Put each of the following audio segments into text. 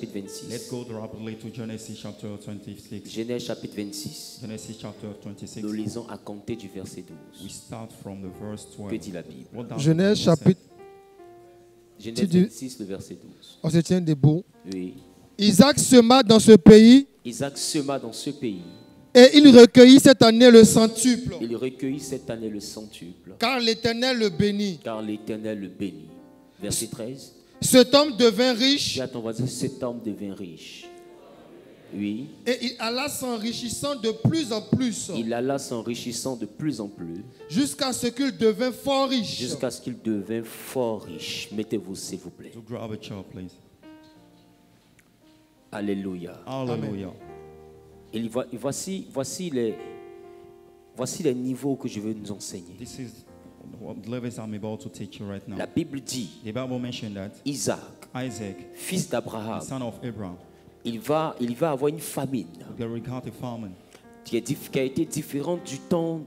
chapitre 26. Let's go rapidly to Genesis chapter 26. Genèse chapitre 26. Genesis chapter 26. Nous lisons à compter du verset We 12. start from the verse 12. Que dit la Bible? What does Genèse the Bible say? chapitre, Genèse dis- 26, le verset 12. on se tient debout. Oui. Isaac sema dans ce pays Isaac sema dans ce pays. et il recueillit cette année le centuple, Il recueillit cette année le centuple, car l'Éternel le bénit. car l'Éternel le bénit. Verset 13. Cet homme devint riche Dis à ton voisin, cet homme devint riche. Oui. et il alla s'enrichissant de plus en plus Il alla s'enrichissant de plus en plus jusqu'à ce qu'il devint fort riche. jusqu'à ce qu'il devint fort riche. Mettez-vous s'il vous plaît. To grab a chair, please. Alléluia. Hallelujah. Et voici les niveaux que je veux nous enseigner. This is what levels I'm about to teach you right now. La Bible dit, The Bible mentioned that Isaac, Isaac, fils the d'Abraham, son of Abraham, il va avoir une famine got a famine. qui a été différente du temps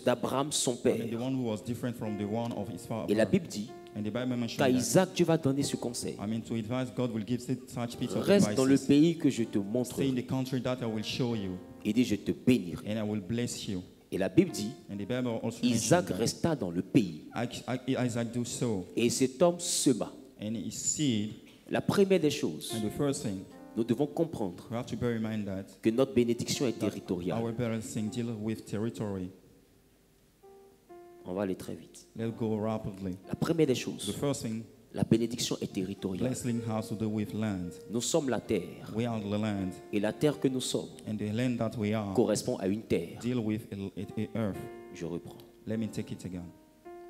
d'Abraham, son And père. the one who was different from the one of his father. Et la Bible dit And the Bible mentioned qu'à that. Isaac, Dieu va donner ce conseil. I mean, to advise, God will give such piece of Reste dans le advice. pays que je te Stay in montrerai. the country that I will show you, Et dit, je te bénirai. and I will bless you. Et la Bible dit, And the Bible also Isaac mentioned resta dans le pays. that Isaac do so, Et cet homme sema. and his seed. La première des choses, And the first thing, nous devons comprendre we have to bear in mind that que notre bénédiction est territoriale. our blessing deal with territory. On va aller très vite. Let's go rapidly. La première des The choses, first thing, la bénédiction est territoriale. blessing has to do with land. Nous sommes la terre. We are the land, Et la terre que nous sommes and the land that we are correspond à une terre. deal with a earth. Je reprends. Let me take it again.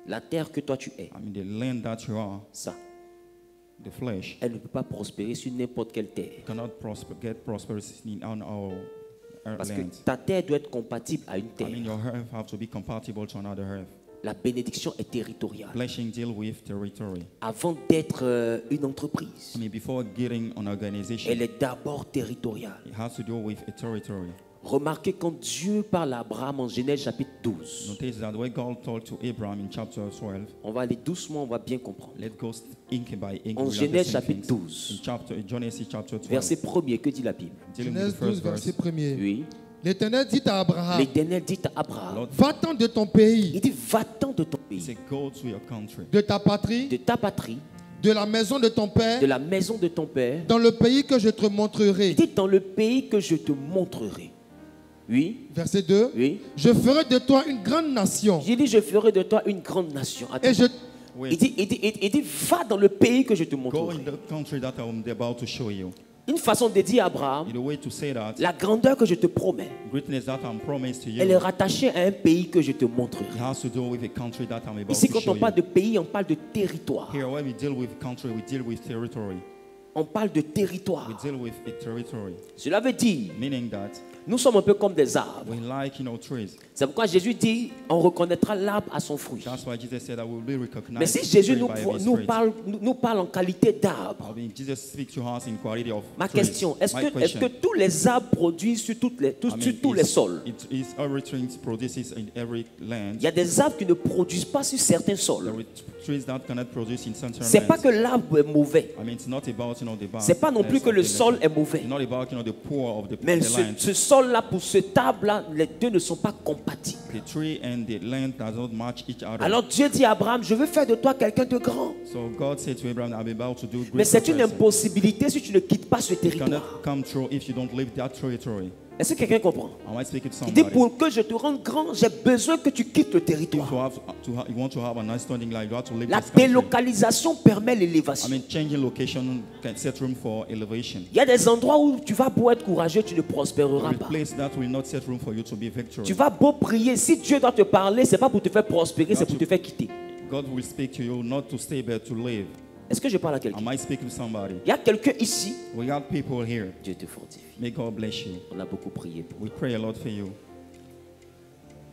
La terre que toi tu es, I mean, the land that you are, ça, the flesh, elle ne peut pas prospérer sur n'importe quelle terre. cannot get prosperity on our Parce que land. ta terre doit être compatible à une I terre. mean, your earth have to be compatible to another earth. La bénédiction est territoriale. Blessing deal with territory. Avant d'être une entreprise, I mean, before getting an organization, elle est d'abord territoriale. it has to do with a territory. Remarquez quand Dieu parle à Abraham en Genèse chapitre 12. Notice that when God talked to Abraham in chapter 12, On va aller doucement, on va bien comprendre. let's go ink by ink. En we Genèse understand chapitre things. 12, In Genesis chapter 12, verset 1er, que dit la Bible? dealing with Genèse the first 12, verset verse. 1er. Oui. L'Éternel dit à Abraham, L'Éternel dit à Abraham, Lord, va-t'en de ton pays, il dit, va-t'en de ton he pays, said, go to your country, de ta patrie, de ta patrie, de la maison de ton père, de la maison de ton père, dans le pays que je te montrerai. il dit, dans le pays que je te montrerai. Oui, Verset 2. oui. Je ferai de toi une grande nation. J'ai dit, je ferai de toi une grande nation. Attends. Et je, wait, Il dit, va dans le pays que je te go in montrerai. the country that I'm about to show you. Une façon de dire à Abraham, In a way to say that, la grandeur que je te promets, greatness that I'm promised to you, elle est rattachée à un pays que je te montrerai. it has to do with a country that I'm about Ici, to quand show on parle you. de pays, on parle de territoire. Here, when we deal with country, we deal with territory. On parle de We territoire. deal with a territory, Cela veut dire, meaning that nous sommes un peu comme des arbres. we like, trees. C'est pourquoi Jésus dit, on reconnaîtra l'arbre à son fruit. That's why Jesus said that we will be recognized. Mais si Jésus tree by his fruit. nous parle en qualité d'arbre, I mean, Jesus speaks to us in quality of ma trees. question, est-ce My que question, tous les arbres produisent sur, sur tous les sols? everything produces in every land. Il y a des arbres qui ne produisent pas sur certains There sols. are trees that cannot produce in certain C'est pas lands. que l'arbre est mauvais. I mean, it's not about the bad. C'est pas non plus que le sol est mauvais. It's not about the poor of the Mais land. ce sol-là, pour cet arbre-là, les deux ne sont pas compatibles. The tree and the land does not match each other. Alors Dieu dit à Abraham, je veux faire de toi quelqu'un de grand. So God said to Abraham, I'm about to do great. Mais c'est une person. impossibilité si tu ne quittes pas ce It territoire. cannot come true if you don't leave that territory. Est-ce que quelqu'un comprend? Am I speaking to Il dit, somebody? pour que je te rende grand, j'ai besoin que tu quittes le territoire. You want to have an understanding like you have to leave La this country. délocalisation permet I l'élévation. mean, changing location can set room for elevation. Il y a des endroits où tu vas beau être courageux, tu ne prospéreras A pas. place that will not set room for you to be victorious. Tu vas beau prier, si Dieu doit te parler, c'est pas pour te faire prospérer, c'est pour te faire quitter. God will speak to you not to stay but to live. Est-ce que je parle à quelqu'un? Am I speaking to somebody? Il y a quelqu'un ici. We got people here. Dieu te fortifie. May God bless you. On a beaucoup prié pour. We pray a lot for you.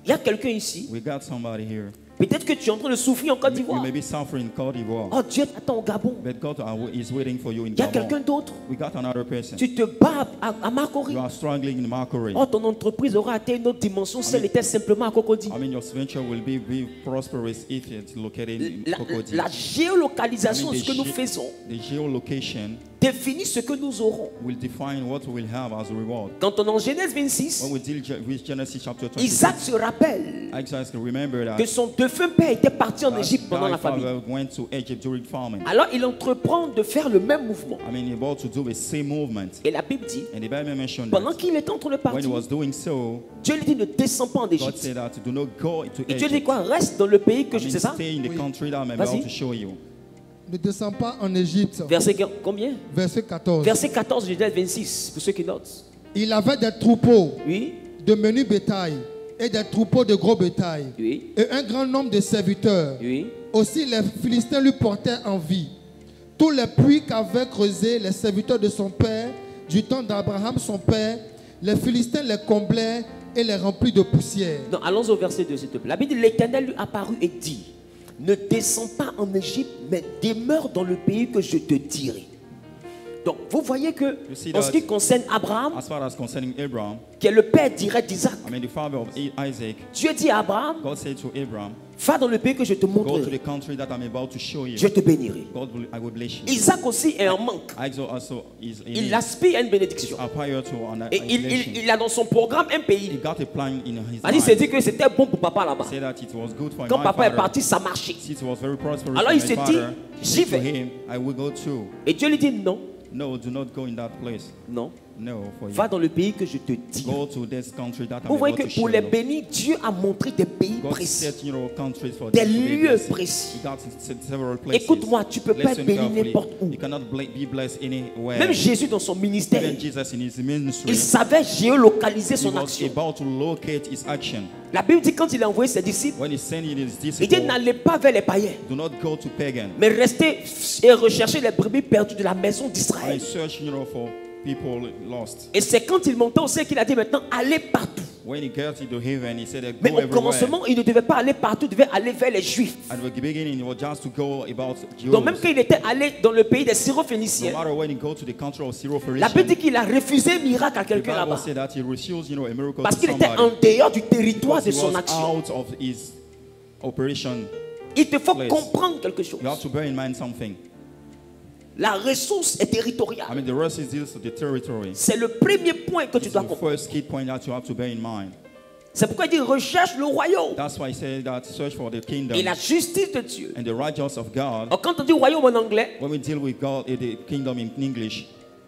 Il y a quelqu'un ici. We got somebody here. Peut-être que tu es en train de souffrir en Côte You d'Ivoire. may be suffering in Côte d'Ivoire, Oh, Dieu t'attend au Gabon. but God is waiting for you in Il y a quelqu'un Gabon. d'autre. We got another person. Tu te bats à Makori. You are struggling in Makori. Oh, ton entreprise aura atteint une autre dimension si elle était simplement à Cocody. I mean, your venture will be prosperous if it's located in Cocody. La géolocalisation, ce que nous faisons, The geolocation définit ce que nous aurons. will define what we'll have as a reward. Quand on est en Genèse 26, When we deal with Genesis chapter 26, Isaac se rappelle Isaac remember that que son défunt père était parti en that Égypte pendant la famine. father went to Egypt during famine. Alors il entreprend de faire le même mouvement. I mean, about to do the same movement. Et la Bible dit, And the Bible mentioned pendant that qu'il était en train de when he partir, was doing so, Dieu lui dit ne descends pas en God Égypte. said that do not go to Et Dieu dit Egypt. quoi? Reste dans le pays que I je mean, sais ça. stay in the Oui. country that I'm Vas-y. about to show you. Ne descends pas en Égypte. Verset combien? Verset 14. Verset 14, Genèse 26, pour ceux qui notent. Il avait des troupeaux Oui, de menu bétail et des troupeaux de gros bétail oui, et un grand nombre de serviteurs. oui. Aussi les Philistins lui portaient envie. Tous les puits qu'avaient creusés les serviteurs de son père, du temps d'Abraham son père, les Philistins les comblaient et les remplirent de poussière. Donc allons au verset 2, s'il te plaît. La Bible dit, l'Éternel lui apparut et dit, ne descends pas en Égypte, mais demeure dans le pays que je te dirai. Donc vous voyez que You see en ce qui that- concerne Abraham, As far as concerning Abraham, qui est le père direct d'Isaac, I mean the father of Isaac, Dieu dit à Abraham, God said to Abraham, va dans le pays que je te go to the montrerai, country that I'm about to show you. je te bénirai. I will bless you. Isaac aussi est en manque. Isaac also is Il aspire à une bénédiction. aspire to an Et blessing. il a dans son programme un He pays. got a plan in his Il s'est mind. dit que c'était bon pour papa là-bas. Say that it was good for Quand my papa est father. parti, ça marchait. It was very prosperous Alors for il my s'est dit, father. j'y To vais. him, I will go too. Et Dieu lui dit non, No, do not go in that place. non. No, for Va you. dans le pays que je te dis. Go to this country that I'm Vous voyez about que to pour show les you. bénis, Dieu a montré des pays God précis, set, countries for des them to be lieux blessed. précis. He got several places. Écoute-moi, tu peux pas être Listen béni carefully. n'importe où. You cannot be blessed anywhere. Même Jésus dans son ministère, Even Jesus in his ministry, il savait géolocaliser he son was action. about to locate his action. La Bible dit quand il a envoyé ses disciples, When he sent his il dit disciples, n'allez pas vers les païens, do not go to pagan. mais restez et recherchez les brebis perdues de la maison I d'Israël. search, for people lost. Et c'est quand il montait au ciel qu'il a dit maintenant allez partout. When he got into heaven, he said, Mais go au everywhere. commencement, il ne devait pas aller partout, il devait aller vers les Juifs. At the beginning, it was just to go about Jews. Donc même quand il était allé dans le pays des No Syrophéniciens, matter when he go to the country of la Bible dit Syrophoenician, qu'il a refusé un miracle à the quelqu'un Bible là-bas. said that he refused, a miracle Parce to qu'il était en somebody. dehors du territoire Because de he son was action. out of his operation. Il te faut place. comprendre quelque chose. You have to bear in mind something. La ressource est territoriale. I mean, the rest is deals with the territory. C'est le premier point que tu It's dois the comprendre. first key point that you have to bear in mind. C'est pourquoi il dit recherche le royaume That's why he said that search for the kingdom et la justice de Dieu. and the righteousness of God. Alors, quand on dit royaume en anglais, When we deal with God, the kingdom in English,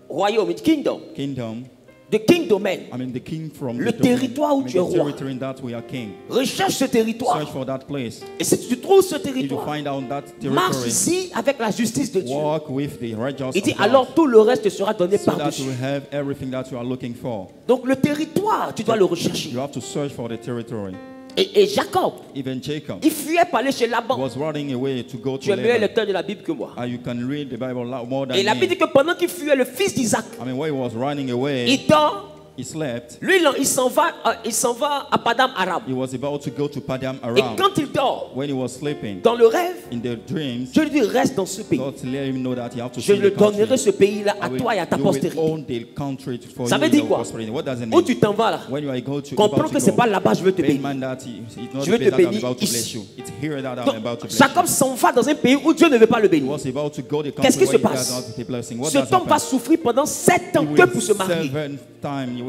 royaume, kingdom, kingdom, the king domain. I mean the king from Le the domain. territoire où I mean, tu es the roi. territory in that we are king. Recherche ce territoire. Search for that place. Et si tu trouves ce If you territoire, find out that marche territory, ici avec la justice de Dieu. walk with the righteousness Il dit of God, alors tout le reste te sera donné so that par-dessus. you have everything that you are looking for. Donc le territoire, tu dois le rechercher. You have to search for the territory. Et Jacob, Even Jacob il fuyait pour aller chez Laban. was running away to go Tu to es meilleur Laban. lecteur de la Bible que moi. You can read the Bible more than Et la Bible me. dit que pendant qu'il fuyait, le fils d'Isaac, I mean, when he was running away, il dort. he slept. Lui, il s'en va à Padam Aram. He was about to go to Padam Et Aram. quand il dort, When he was sleeping, dans le rêve, in the dreams, Dieu lui dit reste dans ce pays. God let him know that he have to Je see le the country. donnerai ce pays-là à I will- toi et à ta you will postérité. own the country for Ça you veut and dire your quoi? posterity. What does it Où mean? tu t'en vas là, When you are going to comprends about que to c'est go, pas là-bas je veux te bear in bénir. mind that it's not Je the veux te place that I'm bénir about to ici. bless you. It's here that I'm Donc, about to bless Jacob you. s'en va dans un pays où Dieu ne veut pas le He bénir. was about to go to the Qu'est-ce country qui se where you passe? guys are the blessing. What Cet does homme va happen? souffrir pendant 7 ans He que will pour se marier. 7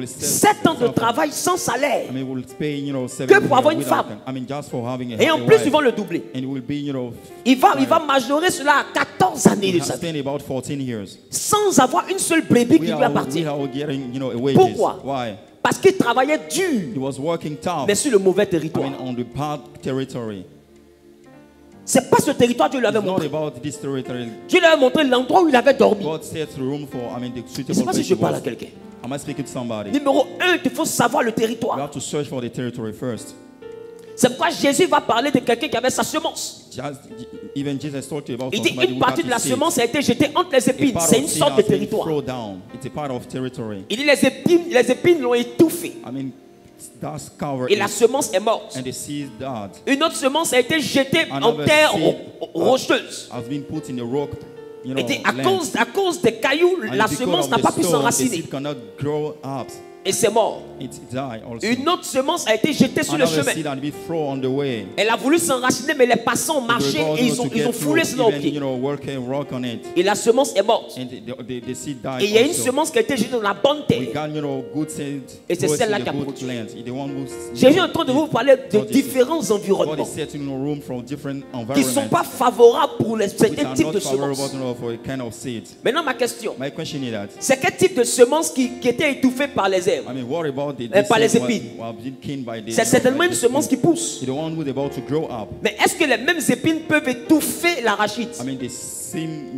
7 ans de travail sans salaire. I mean, will pay, 7 Que pour avoir une without- femme. I mean, just for having a Et en a plus, wife. ils vont le doubler. And it will be, Il va majorer cela à 14 années de sa vie. spend about 14 years. Sans avoir une seule brebis qui lui We appartient. are getting, a wages. Pourquoi? Why? Parce qu'il travaillait He dur, was working tough. mais sur le mauvais I territoire. mean, on the bad territory. C'est pas ce territoire que Dieu lui avait It's not montré. about this territory. Dieu lui avait montré l'endroit où il avait dormi. God sets room for, the Je ne sais suitable pas si place je to parle à work. quelqu'un. Am I speaking to somebody? Numéro 1, il faut savoir le You territoire. have to search for the territory first. C'est pourquoi Jésus va parler de quelqu'un qui avait sa semence. Even Jesus talked to you about Il dit somebody une who partie got de la his seeds. semence a été jetée entre les A épines. part C'est of une seed sorte de has been territoire. thrown down. It's a part of territory. Il dit les épines l'ont étouffé. I mean, that's covered. Et la semence est morte. And the seed died. Une autre semence a été jetée en Another terre seed rocheuse. has been put in the rock. Et dit, land. à cause des cailloux, And la because semence of n'a the pas pu stone, the s'enraciner. seed cannot grow up. et c'est mort. it died also. Une autre semence a été jetée sur le Another chemin. seed had been thrown on the way. Elle a voulu s'enraciner, mais les passants ont marché They were et about, ils ont foulé sur leurs even, pieds. work and rock on it. Et la semence est morte. And the seed died Et il y a une also. semence qui a été jetée dans la bonne We terre. got, good seed. Et c'est good celle-là seed, qui a the good produit. land. The one who's, Jésus est en train de vous parler de God is- différents God environnements is setting a room from different qui ne sont environments pas favorables pour which certains are types not de favorable semences. for a kind of seed. Maintenant, ma question, My question is that, c'est quel type de semence qui était étouffée par les herbes? I mean, what about Par les seed épines. was been killed by the, C'est certainement by une the semence qui seed? pousse. The one who's about to grow up. Mais est-ce que les mêmes épines peuvent étouffer l'arachide? I mean, they seem,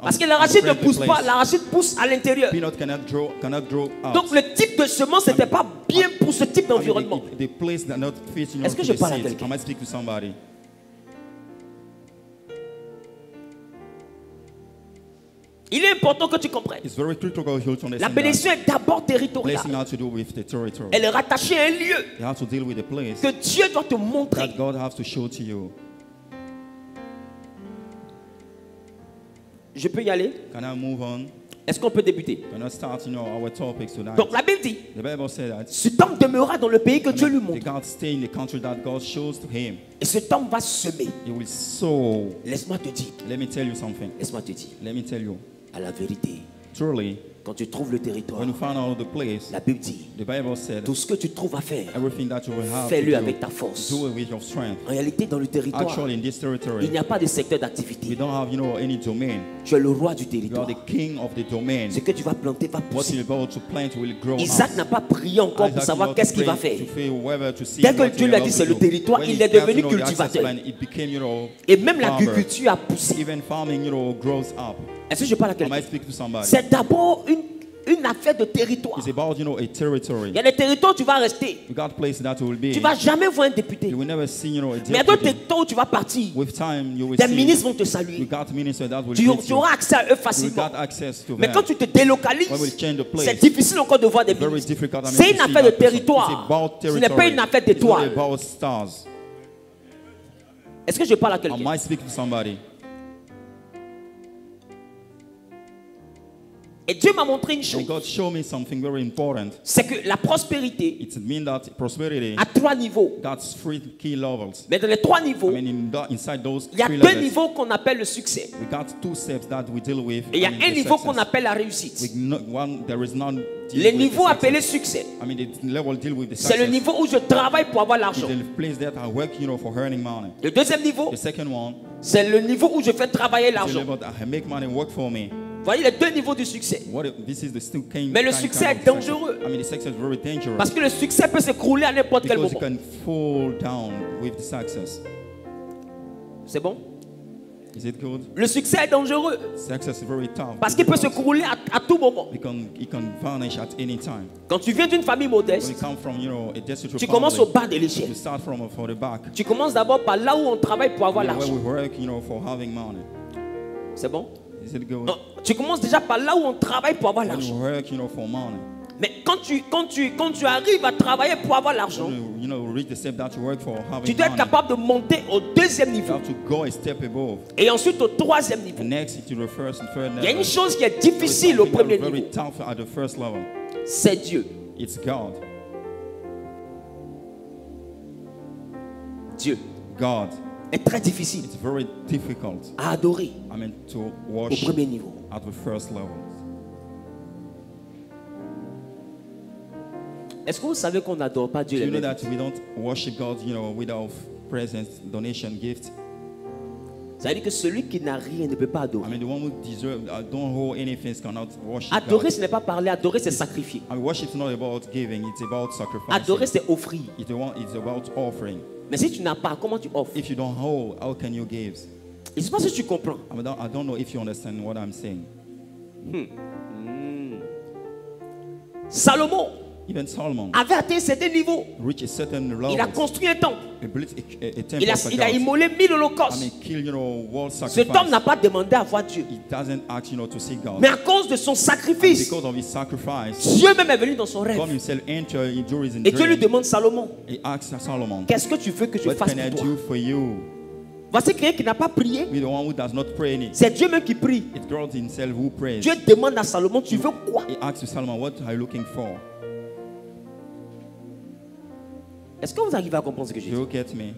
Parce que l'arachide ne pousse pas, l'arachide pousse à l'intérieur. Peanut cannot grow out. Donc le type de semence n'était pas bien pour ce type d'environnement. The place that not fit, Est-ce que to je the parle à seed. quelqu'un? I might speak to somebody. Il est important que tu comprennes. It's very critical here to La understand bénédiction that est d'abord territoriale. blessing has to do with the territory. Elle est rattachée à un lieu You have to deal with the place que Dieu doit te montrer. that God has to show to you. Je peux y aller? Can I move on? Est-ce qu'on peut débuter? Can I start, our topics tonight? Donc la Bible dit, The Bible says that cet homme demeurera dans le pays que Dieu lui the montre. God stay in the country that God shows to him. Et cet homme va semer. He will sow. Laisse-moi te dire, Let me tell you something. laisse-moi te dire, Let me tell you. à la vérité, Truly, quand tu trouves le territoire, when you find out the place, la Bible dit, the Bible said tout ce que tu trouves à faire, everything that you will have to fais-le do, avec ta force. do it with your strength. En réalité, dans le territoire, Actually, in this il territory, n'y a pas de secteur we d'activité. don't have, any domain. Tu es le roi du You are territoire. the king of the domain. Ce que tu vas planter va What pousser. you're about to plant will grow Isaac up. n'a pas prié encore pour Isaac savoir did not qu'est-ce qu'il pray va faire. to feel whether to see Dès que what Dieu he's lui a about dit to c'est le do. territoire, When il he est got to devenu know the access cultivateur. plan, it became, Et même farmer. l'agriculture a poussé. Even farming, grows up. Est-ce que je parle à I quelqu'un? might speak to somebody. C'est d'abord une affaire de territoire. It's about, a territory. Il y a des territoires où tu vas rester. You got places that you will be. Tu ne vas jamais voir un député. You will never see, a Mais il y a d'autres deputy. territoires où tu vas partir. With time, you will Des see. ministres vont te You saluer. got ministers that will Tu greet you. auras accès à eux You facilement. got access to Mais them. quand tu te délocalises, When we change the place, c'est difficile encore de voir des very ministres. difficult. I mean, C'est to une see affaire de that person. territoire. It's about Ce n'est pas territory. une affaire It's not d'étoiles. about stars. Est-ce que je parle à I quelqu'un? might speak to somebody. Et Dieu m'a montré une And chose. God showed me something very important. C'est que la prospérité It means that prosperity a 3 niveaux. got 3 key levels. Mais dans les 3 niveaux, I mean, inside those il y a 3 2 levels, niveaux qu'on appelle le succès. we got 2 steps that we deal with. Et il y a I mean, un the niveau success. qu'on appelle la réussite. There is none. deal Les with the niveaux success. appelés succès, I mean, the level deal with the c'est le success. niveau où je travaille pour avoir l'argent. It's the place that I work, for earning money. Le deuxième niveau, The second one, c'est le niveau où je fais travailler the l'argent. level that I make money work for me. Vous voyez les 2 niveaux du succès. This is the still kind. Mais le kind succès of est success. dangereux. I mean, the success is very dangerous. Parce que le succès peut s'écrouler à n'importe quel Because you moment. can fall down with the success. C'est bon? Is it good? Le succès est dangereux Success is very tough. parce qu'il peut s'écrouler à tout moment. It can vanish at any time. Quand tu viens d'une famille When you modeste, come from, a destitute tu commences au family, bas de l'échelle. you start from for the back. Tu commences d'abord par là où on travaille pour avoir Where l'argent. we work, for having money. C'est bon? Is it good? Non, tu commences déjà par là où on travaille pour avoir When l'argent. you work, for money. Mais quand tu arrives à travailler pour avoir l'argent, When you reach the step that you work for having tu dois être money, capable de monter au deuxième you niveau have to go a step above. et ensuite au troisième niveau. And next, to the first and third Il y a level. une chose qui est There is difficile au something premier very niveau, tough at the first level. c'est Dieu. It's God. Dieu God. est très difficile It's very difficult. à adorer I mean, to au worship premier niveau. at the first level. Est-ce que vous savez qu'on n'adore pas Dieu Do les you know mêmes? that we don't worship God, without presents, donation, gift? Ça veut dire que celui qui n'a rien ne peut pas I adorer. mean, the one who deserve, don't hold anything cannot worship Adorer, God. ce n'est pas parler, adorer, c'est sacrifier. I mean, worship is not about giving; it's about sacrificing. Adorer, c'est offrir. It's about offering. Mais si tu n'as pas, comment tu offres? If you don't hold, how can you give? Je ne sais pas si tu comprends. I don't know if you understand what I'm saying. Salomon Even Solomon avait atteint un certain niveau. reached a certain Il a level. construit un temple. He built a temple Il a for immolé 1000 God. I holocaustes. mean, kill, world Cet homme sacrifice. n'a pas demandé à voir Dieu. He doesn't ask, to see God. Mais à cause de son sacrifice, Because of his sacrifice, Dieu même est venu dans son God rêve. himself entered into his Et Dieu lui dream. demande, Salomon, He asked Solomon, qu'est-ce que tu veux que je what fasse can I pour toi? do for you? Voici quelqu'un qui n'a pas prié. With the one who does not pray in it. C'est Dieu même qui prie. It's God himself who prays. Dieu demande à Salomon, tu veux quoi? He asks to Solomon, what are you looking for? Est-ce que vous arrivez à comprendre ce que je dis? You get me?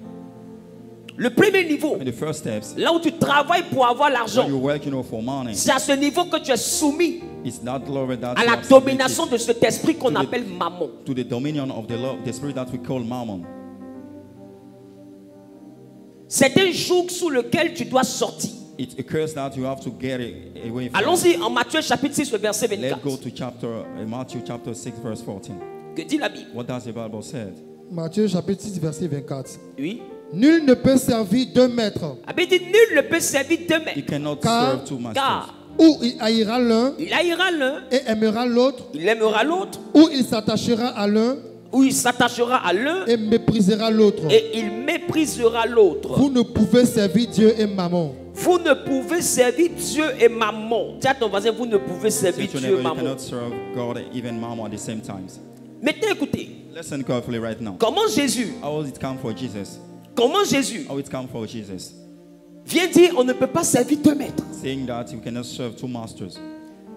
Le premier niveau, In the first steps, là où tu travailles pour avoir l'argent, when you work, for money, c'est à ce niveau que tu es soumis it's not Lord that à you la are submitted domination de cet esprit qu'on To the- appelle mammon. to the dominion of the Lord, the spirit that we call Mammon. C'est un joug sous lequel tu dois sortir. It's a curse that you have to get away from. Allons-y en Matthieu chapitre 6, le verset Let's 24. go to Matthew chapter 6, verse 14. Que dit la Bible? What does the Bible say? Matthieu chapitre 6, verset 24. Oui. Nul ne peut servir deux maîtres, La Bible dit nul ne peut servir deux You maîtres. cannot Car- serve two masters. Car ou il haïra l'un il haïra l'un, et aimera l'autre, il aimera l'autre, ou il s'attachera à l'un ou il s'attachera à l'un et méprisera l'autre. et il méprisera l'autre. Vous ne pouvez servir Dieu et Mammon. Vous ne pouvez servir Dieu et mammon. Dis à ton voisin, vous ne pouvez servir Since Dieu et you mammon. cannot serve God and even Mammon at the same times. Maintenant, écoutez, Listen carefully right now. comment Jésus, How does it come for Jesus? How it come for Jesus? vient dire on ne peut pas servir deux maîtres. Saying that you cannot serve two masters.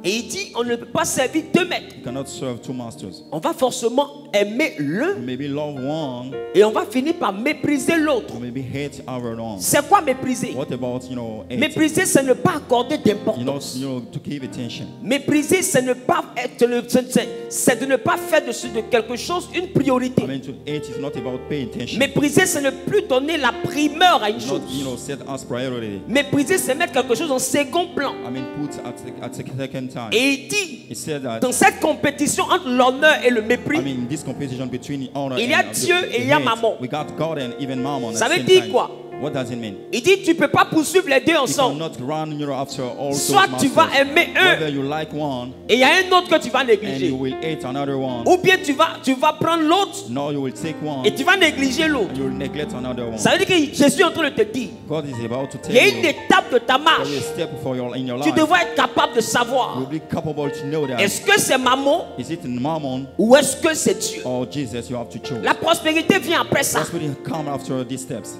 Et il dit on ne peut pas servir deux maîtres. You cannot serve two masters. On va forcément aimer l'un Maybe love one, et on va finir par mépriser l'autre. or maybe hate our own. C'est quoi mépriser? What about, hate? Mépriser, c'est ne pas accorder d'importance. To give attention. Mépriser, c'est ne pas être c'est de ne pas faire de quelque chose une priorité. I mean, to hate is not about paying attention. Mépriser, c'est ne plus donner la primeur à une Not, chose. set as priority. Mépriser, c'est mettre quelque chose en second plan. I mean, put at second time. Et il dit, He said that. dans cette compétition entre l'honneur et le mépris, I mean, this competition between honor il y a and Dieu the et il y a hate, Mammon. we got God and even Mammon. Ça at the veut same dire time. quoi? What does it mean? il dit tu ne peux pas poursuivre les deux You ensemble. cannot run, after all Soit those tu vas masters. aimer Whether un you like one et il y a un autre que tu vas and négliger. you will hate another one, Ou bien tu vas prendre l'autre no, you will take one et tu vas négliger l'autre. and you will neglect another one. Ça veut dire que Jésus est en train de te dire, God is about to il y a tell une you étape de ta marche. there is a step in your Tu life. devrais être capable de You savoir, will be capable to know that. est-ce que c'est Mammon Is it Mammon ou est-ce que c'est Dieu? or Jesus you have to choose? La prospérité vient après ça. Prosperity come after these steps.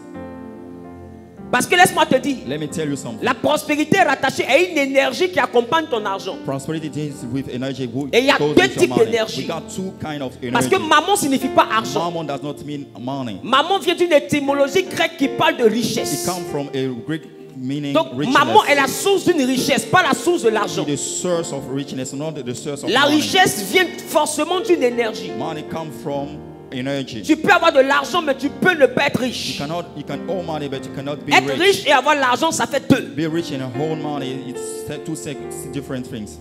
Parce que laisse-moi te dire, Let me tell you something. la prospérité est rattachée à une énergie qui accompagne ton argent. Prosperity deals with energy. Et il y a goes deux into types money. d'énergie. We got two kind of Parce energy. que mammon signifie pas argent. Mammon does not mean money. Mammon vient d'une étymologie grecque qui parle de It richesse. comes from a Greek meaning Donc richness. mammon est la source d'une richesse, pas la source de l'argent. The source of richness, not the source of La money. richesse vient forcément d'une énergie. Money comes from energy. Tu peux avoir de l'argent, mais tu peux ne pas être riche. You can owe money, but you cannot be Être riche et avoir l'argent, ça fait deux. Be rich and hold money, it's two different things.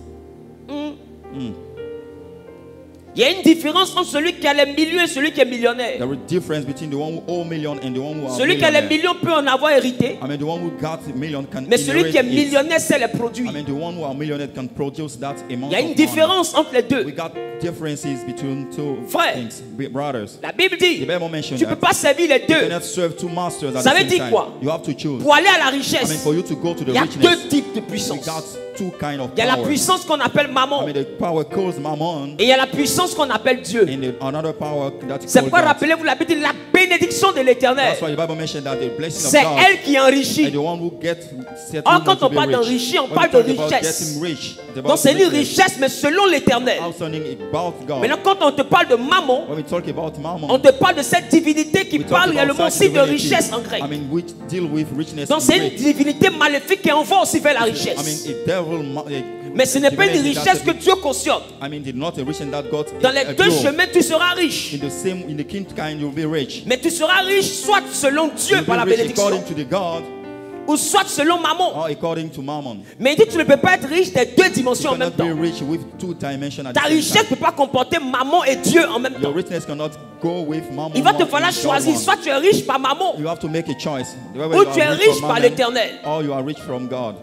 Il y a une différence entre celui qui a les millions et celui qui est millionnaire. There is a difference between the one who owe million and the one who are Celui qui a les millionaire. millions peut en avoir hérité, I mean, the one who got a million can mais celui qui est inherit it. millionnaire sait les produits. I mean, the one who are millionaire can produce that amount Il y a of une money. différence entre les deux. We got differences between two Frère. things, brothers. La Bible dit, The Bible mentioned tu ne peux that pas servir les you deux. cannot serve two masters at Ça the veut same dire time. quoi? You have to choose. Pour aller à la I mean, richesse, for you to go to the il y a richness, deux types de we puissance. got two kind of Il y a la power. puissance qu'on appelle I mammon mean, the power calls Mammon, et il y a la puissance qu'on appelle Dieu. and another power that C'est calls pourquoi God. rappelez-vous la Bible dit la bénédiction de l'Éternel. That's why the Bible mentioned that the blessing of C'est God elle qui enrichit. and the one who gets set Or, you quand to on be parle rich. d'enrichir, on When parle we talk de about richesse. getting rich, it's about Donc c'est une richness. richesse, mais selon l'Éternel. Outstanding about God. Maintenant, quand on te parle de mammon, When we talk about Mammon, on te parle de cette divinité qui we talk parle about réellement such aussi de divinity. richesse en grec. I mean, which deal with richness Donc in c'est une Greek. divinité maléfique qui envoie aussi vers la I richesse. mean, a devil. Mais ce n'est pas une divinity richesse que that- Dieu cautionne. I mean, it's not a richness that God. Dans les deux chemins, tu seras riche. In the king kind, you'll be rich. Mais tu seras riche soit selon Dieu You'll par la be rich bénédiction, according to the God ou soit selon mammon. or according to Mammon. Mais il dit que tu ne peux pas être riche des deux You dimensions en même cannot temps. be rich with two dimensions at Ta the same richesse ne time. peut pas comporter mammon et Dieu en même Your temps. richness cannot go with Mammon. Il va te one falloir and God choisir. one. Soit tu es riche par mammon, You have to make a choice. Whether ou you tu es are rich riche from par Mammon l'Éternel. or you are rich from God.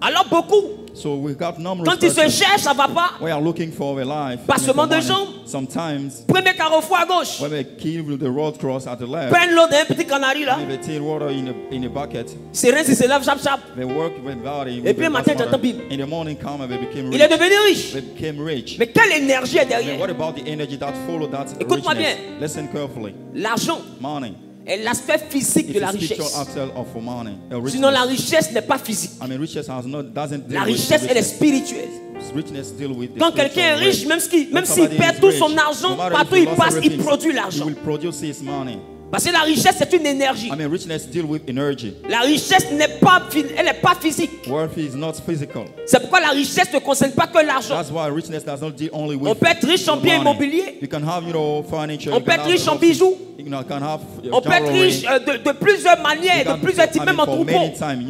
Alors beaucoup So we got numerous Quand il se persons. cherche, ça va pas. We are looking for a life. Passement de money. jambes. Sometimes Premier carrefour à gauche. when we kill the road cross at the left, Prennent l'eau d'un petit canari là. they take water in a bucket. C'est rien s'il se lève, chap chap. They work with body. Et puis un matin, tu entends bim. In the morning, come and they became Il est rich. devenu riche. They became rich. Mais quelle énergie est And derrière? what about the energy that followed that Écoute-moi richness? bien. Listen carefully. L'argent Money. est l'aspect physique It's de la a spiritual richesse. aspect of money. Sinon, la Richness. richesse n'est pas physique. I mean, riches doesn't deal La with richesse, elle est richness. spirituelle. Richness deal with the Quand quelqu'un est spiritual riche, rich. même When s'il somebody perd is tout rich, son argent, no matter partout if he il lost passe, il everything, produit he l'argent. will produce his money. Parce que la richesse, c'est une énergie. I mean, richness deal with energy. La richesse elle n'est pas physique. Wealth is not physical. C'est pourquoi la richesse ne concerne pas que l'argent. That's why richness does not deal only with On peut être riche en biens money. immobiliers. You can have, furniture. On you peut can être have riche en houses, bijoux. You can have On peut être jewelry. riche de plusieurs manières, de plusieurs types, même en for troupeau. many times,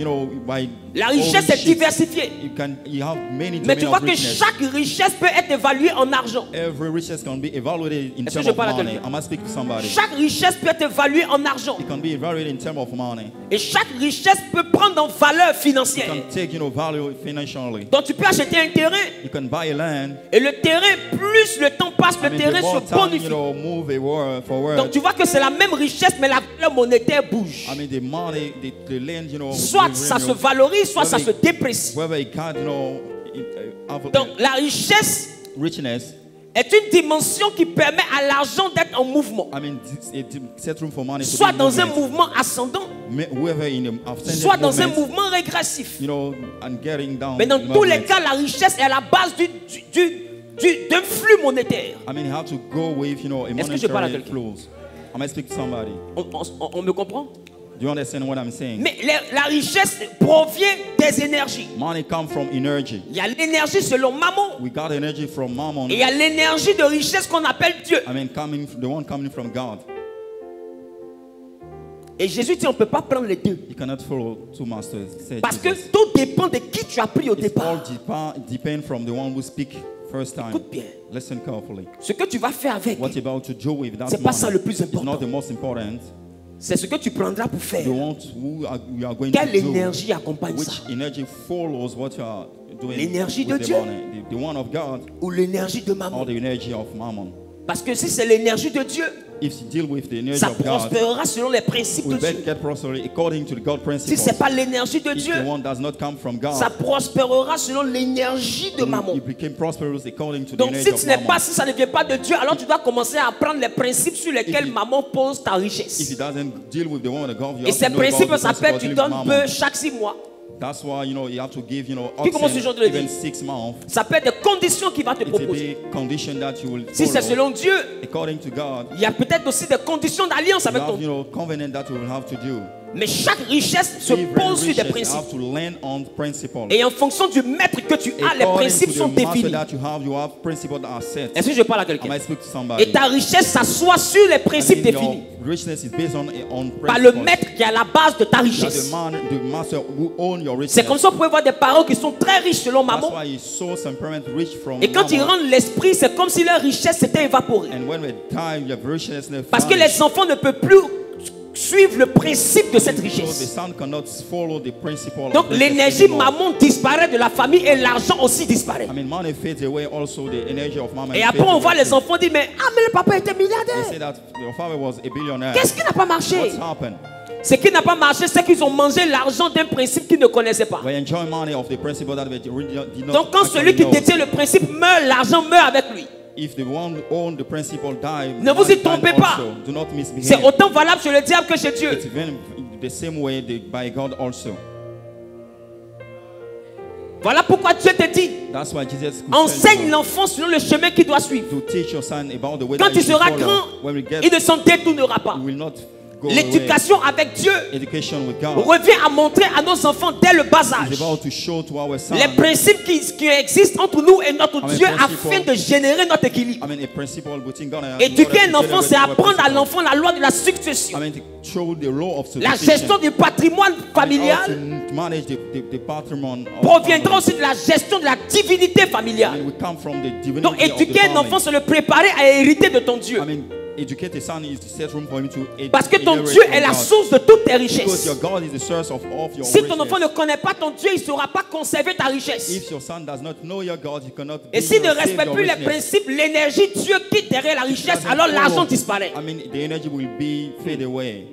by La richesse est ownership, diversifiée. you have many Mais tu domains vois of que richness. chaque richesse peut être évaluée en argent. Every richness can be evaluated in Est-ce que terms je of parle à money. quelqu'un? I must speak to somebody. Chaque richesse peut être évaluée en argent. It can be evaluated in terms of money. Et chaque richesse peut prendre en valeur You financière. can take, value financially. Donc tu peux acheter un terrain. You can buy a land. Et le terrain, plus le temps passe, le I mean, terrain the more se time, bonifie. move a word for word. Donc tu vois que c'est la même richesse, mais la valeur monétaire bouge. I mean, the money, the land, Soit ça se valorise, soit ça se déprécie. whether it can't, Donc la richesse richness. est une dimension qui permet à l'argent d'être en mouvement. I mean, set room for money. Soit dans un mouvement ascendant, whether in a ascending soit dans un movement, mouvement régressif. and getting down. Mais dans tous les cas, la richesse est à la base d'un flux monétaire. I mean, you have to go with, a Est-ce que je parle à monetary quelqu'un? flows. I might speak to somebody. On me comprend? Do you understand what I'm saying? Mais la richesse provient des énergies. Money comes from energy. Il y a l'énergie selon Mammon. We got energy from Mammon. Et il y a l'énergie de richesse qu'on appelle Dieu. I mean, the one coming from God. Et Jésus dit on ne peut pas prendre les deux. You cannot follow two masters. Said Parce que Jesus. tout dépend de qui tu as pris au It's all départ. depend from the one who speak first time. Écoute bien. Listen carefully. Ce que tu vas faire avec, What you're about to do with that c'est pas ça money le plus is not important. the most important. C'est ce que tu prendras pour faire. The one we are going Quelle to do. énergie accompagne Which ça? energy follows what you are doing L'énergie with de the Dieu. money? The one of God Ou l'énergie de or Mammon? the energy of Mammon? Parce que si c'est l'énergie de Dieu, If you deal with the energy ça of God, prospérera selon les principes de we bet Dieu. get prosperity according to the God Si principles. ce n'est pas l'énergie de If Dieu, the one does not come from God, ça prospérera selon l'énergie de you Mammon. became prosperous according to the Donc energy si of ce n'est Mammon. pas, si ça ne vient pas de Dieu, alors tu dois commencer à apprendre les principes sur lesquels Mammon pose ta If he richesse. doesn't deal with the one of God, you Et have ces to know about principes the s'appellent principle tu of donnes Mammon. peu chaque 6 mois. That's why you have to give Qui commence ce genre de even vie? 6 months. Ça peut être des conditions qu'il va te It's a proposer. big condition that you will Si c'est follow. selon Dieu, According to God, il y a peut-être aussi des conditions d'alliance you avec ton have Dieu. covenant that you will have to do. Mais chaque richesse se Every pose sur des riches, you principes. have to land on principle. Et en fonction du maître que tu as, les According principes to the sont master définis. that you have principles that are set. Est-ce que je parle à I quelqu'un? might speak to somebody. Et ta richesse s'assoit sur les I principes mean, définis your richness is based on par le principles. maître qui est à la base de ta That richesse. the master who own your richness. C'est comme ça qu'on peut voir des parents qui sont très riches selon That's Mammon. why he saw some parents rich from Et quand ils Mammon. rendent l'esprit, c'est comme si leur richesse s'était évaporée. And when we die, your richness Parce que les enfants ne peuvent plus suivre le principe de cette So the richesse. son cannot follow the principle Donc of richness l'énergie anymore. Mammon disparaît de la famille et l'argent aussi disparaît. I mean, money fades away, also the energy of Mammon. Et fades après on voit away les too. enfants dire mais le papa était They milliardaire. say that your father was a billionaire. Qu'est-ce qui n'a pas marché? What's happened? Ce qui n'a pas marché, c'est qu'ils ont mangé l'argent d'un principe qu'ils ne connaissaient pas. We enjoy money of the principle that we did not Donc quand celui qui actually know. détient le principe meurt, l'argent meurt avec lui. If the one who owned the principle die, Ne vous y money trompez died pas. also. Do not C'est misbehave. autant valable chez le diable que chez Dieu. It's even the same way by God also. Voilà pourquoi Dieu te dit, That's why Jesus could enseigne tell you l'enfant selon le chemin qu'il doit suivre. to teach your son about the way Quand that you il should sera follow. grand, When we get, il ne s'en détournera pas. we will not go away. L'éducation avec Dieu Education with God revient à montrer à nos enfants dès le bas is âge about to show to our son. les principes qui existent entre nous et notre Amen. Dieu Principles. afin de générer notre équilibre. I mean, a principle between God and Éduquer un in order to enfant, c'est generate our apprendre à principle. l'enfant la loi de la succession, I mean, to show the law of la succession. gestion du patrimoine I mean, familial. how to manage the patrimony of Proviendra family. aussi de la gestion de la divinité I familiale. mean, we come from the divinity Donc of the éduquer un family. enfant, c'est le préparer à hériter de ton Dieu. I mean, educate a son is to set room for him to Parce que ton inherit Dieu from est la God. source de toutes tes Because richesses. your God is the source of all of your Si ton enfant ne richness. connaît pas ton Dieu, il ne saura pas conserver ta richesse. If your son does not know your God, he cannot Et be s'il ne your save respecte your plus les richness. principes, l'énergie, Dieu quitte derrière la richesse, Doesn't alors follow. l'argent disparaît. I mean, the energy will be fade away.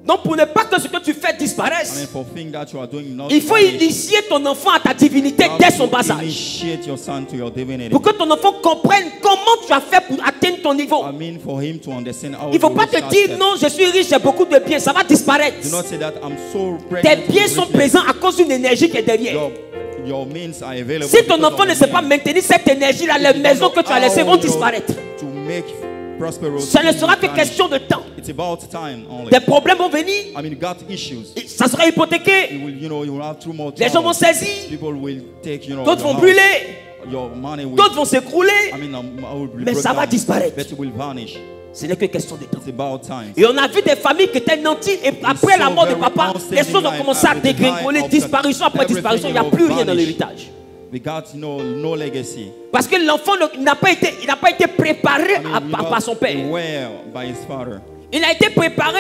Donc pour ne pas que ce que tu fais I mean, disparaisse, for things that you are doing not il faut vanish, initier ton enfant à ta divinité you have dès son to bas âge. initiate your son to your divinity. Pour que ton enfant comprenne comment tu as fait pour atteindre ton niveau. I mean, for him to understand how Il ne faut to pas te reach that dire step. non, je suis riche, j'ai beaucoup de biens, ça va disparaître. Do not say that I'm so Tes pregnant biens with sont richness. présents à cause d'une énergie qui est derrière. Your means are available. Si ton because enfant of ne the sait pas means. maintenir cette énergie-là, If les you don't maisons know que tu as laissées how, vont you know, disparaître. to make prosperous, Ce ne sera que vanish. question de temps. It's about time only. Des problèmes vont venir, I mean, you got issues. ça sera hypothéqué, You will, you will have two more les gens vont troubles. saisir, People will take, d'autres your vont house. brûler, Your money will, d'autres vont s'écrouler. I mean, will be Mais ça broken va down, disparaître. but it will vanish. Ce n'est que question de temps. It's about time. Et on a vu des familles qui étaient nanties et après la mort de papa, les choses ont commencé à dégringoler, disparition après disparition, il n'y a plus rien dans l'héritage. We got no legacy. Parce que l'enfant n'a pas été préparé I mean, par son père. aware by his father. Il a été préparé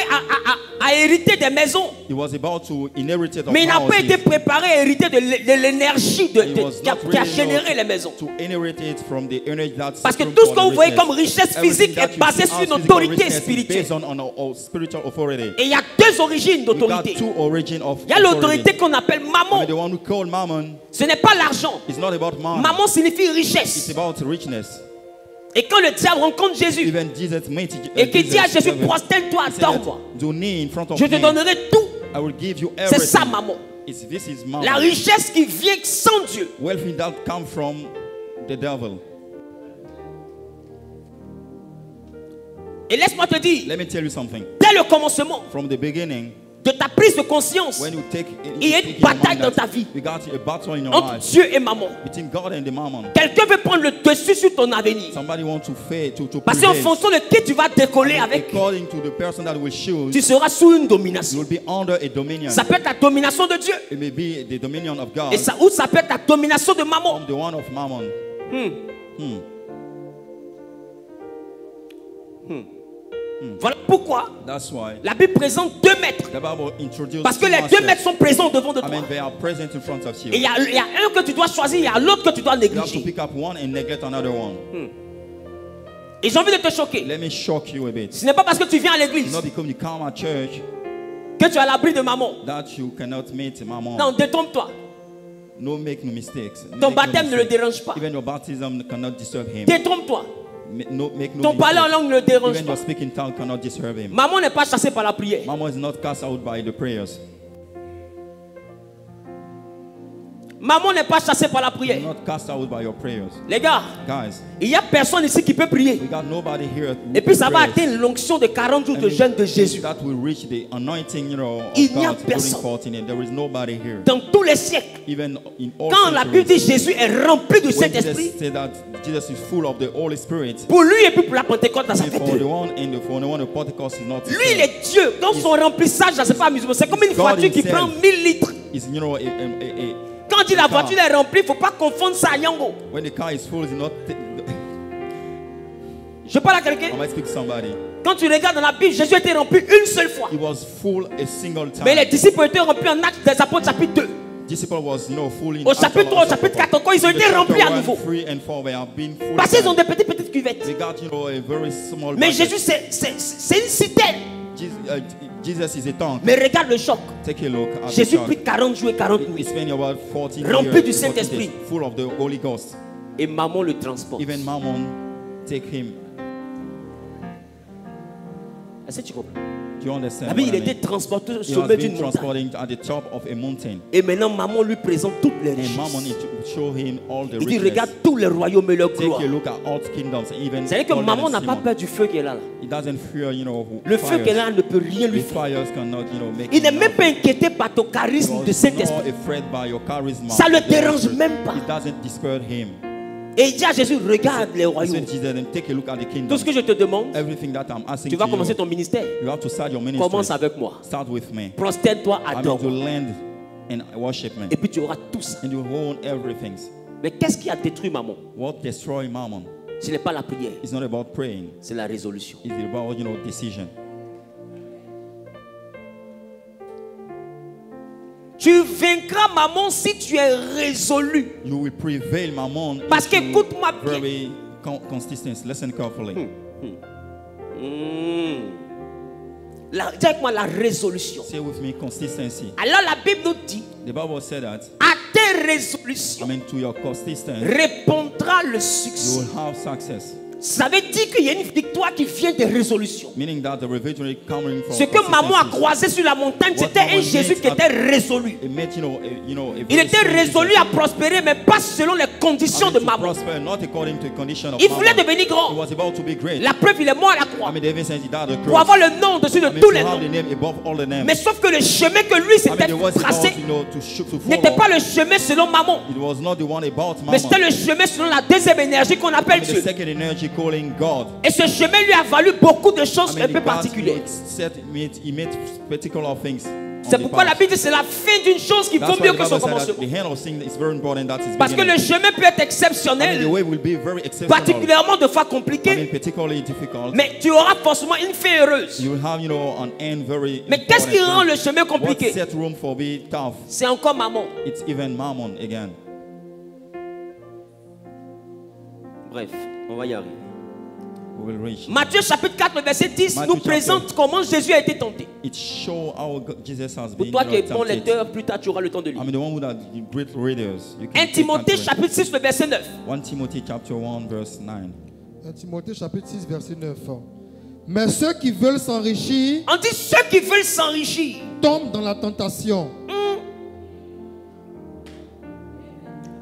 à hériter des maisons, He was about to inherit it. mais il n'a pas été préparé à hériter de l'énergie He was qui a not really généré les maisons. to inherit it from the energy that's Parce que room tout ce for que the vous voyez richness. comme richesse Everything physique that est you basé see sur as une physical autorité richness is spirituelle. based on our spiritual authority. Et il y a deux origines We got d'autorité. two origin of Il y a l'autorité authority. qu'on appelle I mean, maman. the one who called mammon, Ce n'est pas l'argent. it's not about money. Maman signifie It's richesse. about richness. Et quand le diable rencontre Jésus Even Jesus met et qu'il dit à Jesus, Jésus, prosterne-toi, he said that, adore-moi, do knee in front of je te me. donnerai tout. I will give you C'est everything. ça, maman. This is mammon. La richesse qui vient sans Dieu. Wealth that come from the devil. Et laisse-moi te dire, Let me tell you something. dès le commencement From the beginning, de ta prise de conscience, when you take, il y a une bataille dans ta vie we got a battle in your entre life Dieu et maman. between God and the mammon. Quelqu'un veut prendre le dessus sur ton avenir. Somebody wants to fail, to Parce qu'en prevail. fonction de qui tu vas décoller avec, According to the person that will choose, tu seras sous une you domination. will be under a dominion. Ça peut être la domination de Dieu. It may be the dominion of God, Et ça, ou ça peut être la domination de maman. from the one of mammon. Voilà pourquoi That's why la Bible présente 2 maîtres. the Bible introduced Parce que two les 2 masters. maîtres sont présents devant de I toi. mean, they are present in front of you. Et il y a un que tu dois choisir, il y a l'autre que tu dois You have to négliger. pick up one and neglect another one. Et j'ai envie de te choquer. Let me shock you a bit. Ce n'est pas parce que tu viens à l'église Not because you come at church que tu es à l'abri de maman. that you cannot meet mammon. Non, détrompe-toi. No, make no mistakes. Ton Make no baptême ne le mistake. dérange pas. Even your baptism cannot disturb him. Détrompe-toi. Make no Ton parler en mistake. langue ne le dérange Even pas. your speaking tongue cannot disturb him. Maman n'est pas chassée par la prière. Mammon is not cast out by the prayers. Maman n'est pas chassée par la prière. Not cast out by your prayers. Les gars, Guys, il n'y a personne ici qui peut prier. we got nobody here. who Et puis ça va prays. atteindre l'onction de 40 jours de And jeûne de Jésus. that will reach the anointing, of Il n'y a God during personne. 14 and there is nobody here. Dans tous les siècles, Even in all quand la Bible dit centuries, Jésus est rempli du when Saint-Esprit, Jesus said that Jesus is full of the Holy Spirit, pour lui et puis pour la Pentecôte, ça and fait for the deux. one and for the one of Pentecost is not the Lui, il same. est Dieu. Dans son remplissage, ça c'est pas amusement. C'est comme une God voiture qui himself. prend 1000 litres. It's, Quand on dit la voiture est remplie, il ne faut pas confondre ça à Yango. when the car is full, it's not. Je parle à quelqu'un. I might speak to somebody. Quand tu regardes dans la Bible, Jésus a été rempli une seule fois. He was full a single time. Mais les disciples ont été remplis en Actes des Apôtres, chapitre 2. Disciple was, full in Au chapitre 3, au chapitre 4, quand ils ont été remplis à nouveau. 3 and 4, they have been full. Parce qu'ils ont des petites cuvettes. They got, a very small. Mais bucket. Jésus, c'est une citerne. Jesus is a tank. Mais regarde le choc. Take a look at Jésus the prit tank. 40 jours et 40 He nuits. spent about 14 Rempli years, du 14 Saint-Esprit. days, full of the Holy Ghost. Et maman le transporte. Even Mammon take him. Est-ce que tu comprends? Do you understand? La Bible, what il I mean? était transporté au He has sommet been d'une montagne. transporting at the top of a mountain. Et maintenant, maman lui présente toutes les And Mammon richesses. is to show him all the Il dit, richness. regarde tous les royaumes et leur gloire. Take a look at all kingdoms, even. C'est-à-dire que older maman than n'a pas Simon. peur du feu qui est là. He doesn't fear, Le feu fires. qui est là ne peut rien lui The faire. fires cannot, make Il n'est him même pas nothing. inquiété par ton He charisme was de Saint-Esprit. not afraid by your charisma. Ça le of the dérange Spirit. même pas. It doesn't discourage him. Et il dit à Jésus, regarde les He royaumes. said, Jesus, then take a look at the kingdom. Tout ce que je te demande, Everything that I'm asking tu vas to commencer you, ton ministère. you have to start your ministry. Commence avec moi. Start with me. Prosterne-toi, I mean, to adore-moi. land and worship me. Et puis tu auras tout ça. And you own everything. Mais qu'est-ce qui a détruit maman? What destroy Mammon? Ce n'est pas la prière, It's not about praying. c'est la résolution. It's about, decision. Tu vaincras maman si tu es résolu. You will prevail, mammon. Parce if you qu'écoute-moi bien. very consistent. Listen carefully. Dis avec moi la résolution. Say with me, consistency. Alors la Bible nous dit, The Bible said that. à tes résolutions To your consistency, répondra le you succès. will have success. Ça veut dire qu'il y a une victoire qui vient des résolutions. Meaning that the victory coming from Ce que maman a consistency. croisé sur la montagne, What c'était maman un Jésus needs qui était résolu. It made, a Il very était strong résolu Jesus. à prospérer, mais pas selon les conditions de to maman. prosper, not according to the condition of Il voulait mammon. devenir He grand. was about to be great. La preuve, il est mort à la croix. David says he died on the Pour cross. avoir le nom au-dessus de tous To les have noms. the name above all the names. Mais sauf que le chemin que lui s'était the was tracé about, to n'était follow. pas le chemin selon maman. It was not the one about Mais mammon. c'était le chemin selon la deuxième énergie qu'on appelle the Dieu. second energy calling God. Et ce chemin lui a valu beaucoup de choses un peu God, particulières. he made particular things. C'est pourquoi la Bible dit que c'est la fin d'une chose qui vaut mieux que son commencement. The hand of thing is very important. That is Parce que le chemin peut être the exceptionnel, way will be very exceptional. particulièrement de fois compliqué, Particularly difficult. mais tu auras forcément une fin heureuse. You will have, an end very. Mais qu'est-ce qui rend le chemin What compliqué? set room for be tough? C'est encore maman. It's even mammon again. Bref, on va y arriver. We will reach. Matthieu chapitre 4, verset 10 Matthieu nous présente comment Jésus a été tenté. It show how Jesus has Pour been. toi qui es bon tempted. lecteur, plus tard tu auras le temps de lire. The one who that great readers. You can 1 take Timothée that chapitre 6, le verset 9. 1 Timothy chapter 1 verse 9. 1 Timothée chapitre 6 verset 9. Mais ceux qui veulent s'enrichir On dit ceux qui veulent s'enrichir. tombent dans la tentation.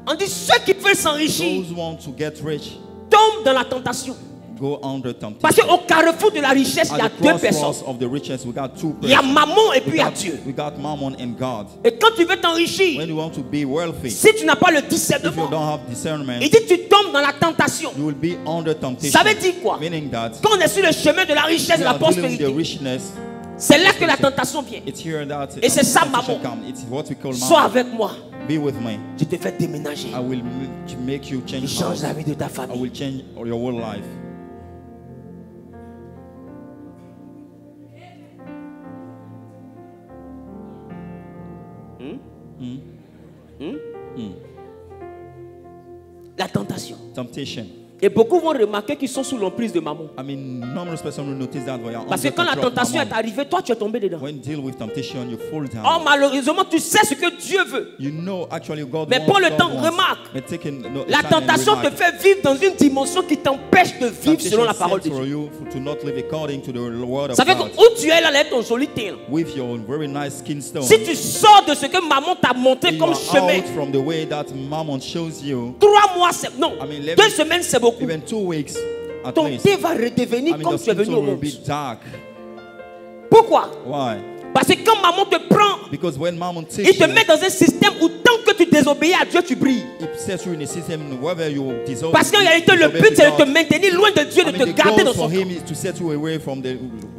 On dit ceux qui veulent s'enrichir Those who want to get rich tombent dans la tentation. go under temptation. Parce qu'au carrefour de la richesse, il y a At the deux personnes. crossroads of the riches, we got two Il y a persons. maman et puis il y a Dieu. We got mammon and God. Et quand tu veux t'enrichir, When you want to be wealthy, si tu n'as pas le if you discernement, don't have discernment, il dit tu tombes dans la tentation. you will be under temptation. Ça veut dire quoi? Meaning that Quand on est sur le chemin de la richesse et de you la are dealing with the prospérité, richness. c'est là que la tentation vient. It's here that Et c'est ça, temptation maman. comes. It's what we call Sois mammon. avec moi. Be with me. Je te fais déménager. I will make you Tu change changes house. la vie de ta I famille. will change your whole life. La tentation. Temptation. Et beaucoup vont remarquer qu'ils sont sous l'emprise de maman. Numerous persons will notice that we are Parce que under quand la control of tentation est mammon. arrivée, toi tu es tombé dedans. When you deal with temptation, you fall down. Oh, malheureusement, tu sais ce que Dieu veut. You know actually God Mais wants, prends le God temps, wants. remarque. But take La time and tentation te remark. fait vivre dans une dimension qui t'empêche de vivre selon la parole de Temptation Dieu. sets for you to not live according to the word of Ça fait que God. où tu es là, là, ton joli teint. With your very nice skin stone. Si tu sors de ce que maman t'a montré You comme are chemin, out from the way that mammon shows you. 3 mois, c'est non. 2 semaines, c'est beaucoup. Even 2 weeks at Ton least. thé va redevenir comme The tu es skin venu au tone will monde. be dark. Pourquoi? Why? Parce que quand maman te prend, Because when mammon il takes te you, met dans un système où tant que tu désobéis à Dieu, tu brilles. it sets you in a system whether you disobey. Parce qu'en réalité, le but, c'est de te maintenir loin de Dieu, de te the garder goal dans son for camp. him is to set you away from the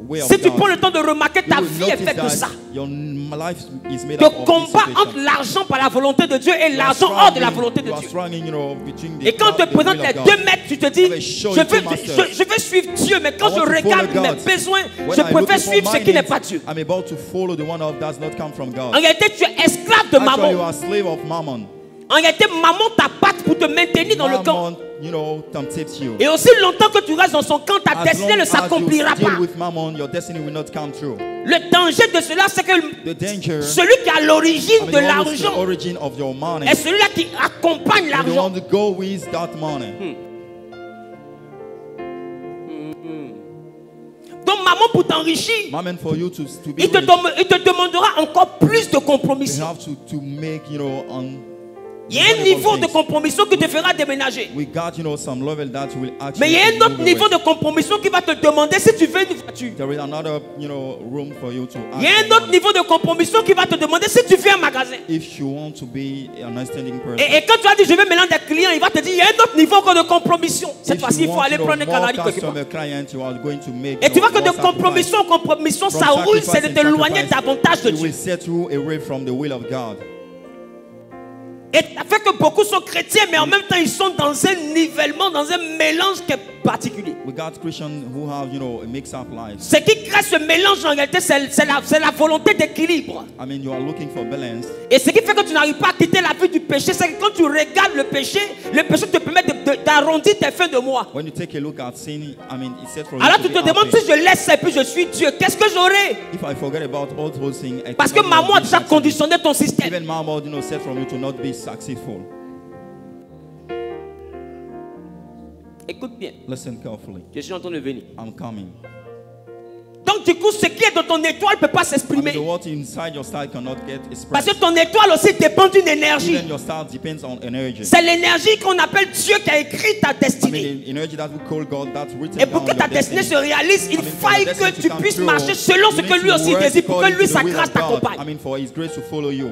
way of Si tu God. prends le temps de remarquer, ta You will vie est notice faite de that ça. your life is made De up of this combat situation. entre l'argent par la volonté de Dieu et You are l'argent hors de la struggling- volonté de you are Dieu. struggling, between the Et quand on te the will présente of les God. 2 mètres, tu te dis, I will show you two masters. je veux suivre Dieu, mais quand I je want to regarde follow mes God. besoins, When je I look préfère for suivre ce my qui n'est needs, pas Dieu. I'm about to follow the one that does not come from God. En réalité, tu es esclave de Actually, you maman. are slave of mammon. En réalité, maman t'appâte pour te maintenir dans le camp. Mammon, tempts you. Et aussi longtemps que tu restes dans son camp, ta As destinée long ne as you s'accomplira deal pas. with mammon, your destiny will not come true. Le danger de cela, c'est que The danger, celui qui a l'origine de the one who's the l'argent origin of your money, est celui-là qui accompagne and the l'argent. one to go with that money. Donc maman, pour t'enrichir, Mammon, for you to be il te rich, demandera encore plus de you compromission. have to make, Il y a un niveau de compromission qui te fera déménager. we got, some level that will actually. Mais il y a un autre move niveau away. de compromission qui va te demander si tu veux une voiture. There is another, room for you to. Il y a un autre niveau de compromission qui va te demander si tu veux un magasin. If you want to be an understanding person. Et quand tu as dit je vais mélanger des clients, il va te dire il y a un autre niveau encore de compromission. Cette If fois-ci, you il faut want, aller prendre un more canari quelque part. customer client, you are going to make. Et tu vois que de more sacrifice. compromission en compromission, From ça roule, c'est de sacrifice and t'éloigner sacrifice, davantage de it will Dieu. set you away from the will of God. Et ça fait que beaucoup sont chrétiens, mais en même temps, ils sont dans un nivellement, dans un mélange qui est particulier. We got Christians who have, a mixed-up life. Ce qui crée ce mélange, en réalité, c'est la volonté d'équilibre. I mean, you are looking for balance. Et ce qui fait que tu n'arrives pas à quitter la vie du péché, c'est que quand tu regardes le péché te permet d'arrondir tes fins de mois. When you take a look at sin, I mean, it's set for you Alors to tu be te demandes happy. si je laisse ça et puis je suis Dieu, qu'est-ce que j'aurai? If I forget about all those things, Parce que maman a déjà conditionné ton système. even mama, set from you to not be successful. Écoute bien, Listen carefully. je suis en train de venir. I'm coming. Donc du coup, ce qui est dans ton étoile ne peut pas I s'exprimer. mean, the water inside your star cannot get Parce expressed. que ton étoile aussi dépend d'une énergie. Even your star depends on energy. C'est l'énergie qu'on appelle Dieu qui a écrit ta I destinée. mean, the energy that we call God, that's written Et down pour que your ta destinée se destiny. réalise, il I mean, for faille your destiny que to tu come puisses true, marcher selon you ce need que to lui aussi work désire, pour que according lui, to sa the will grâce of God. t'accompagne. I mean, for His grace to follow you.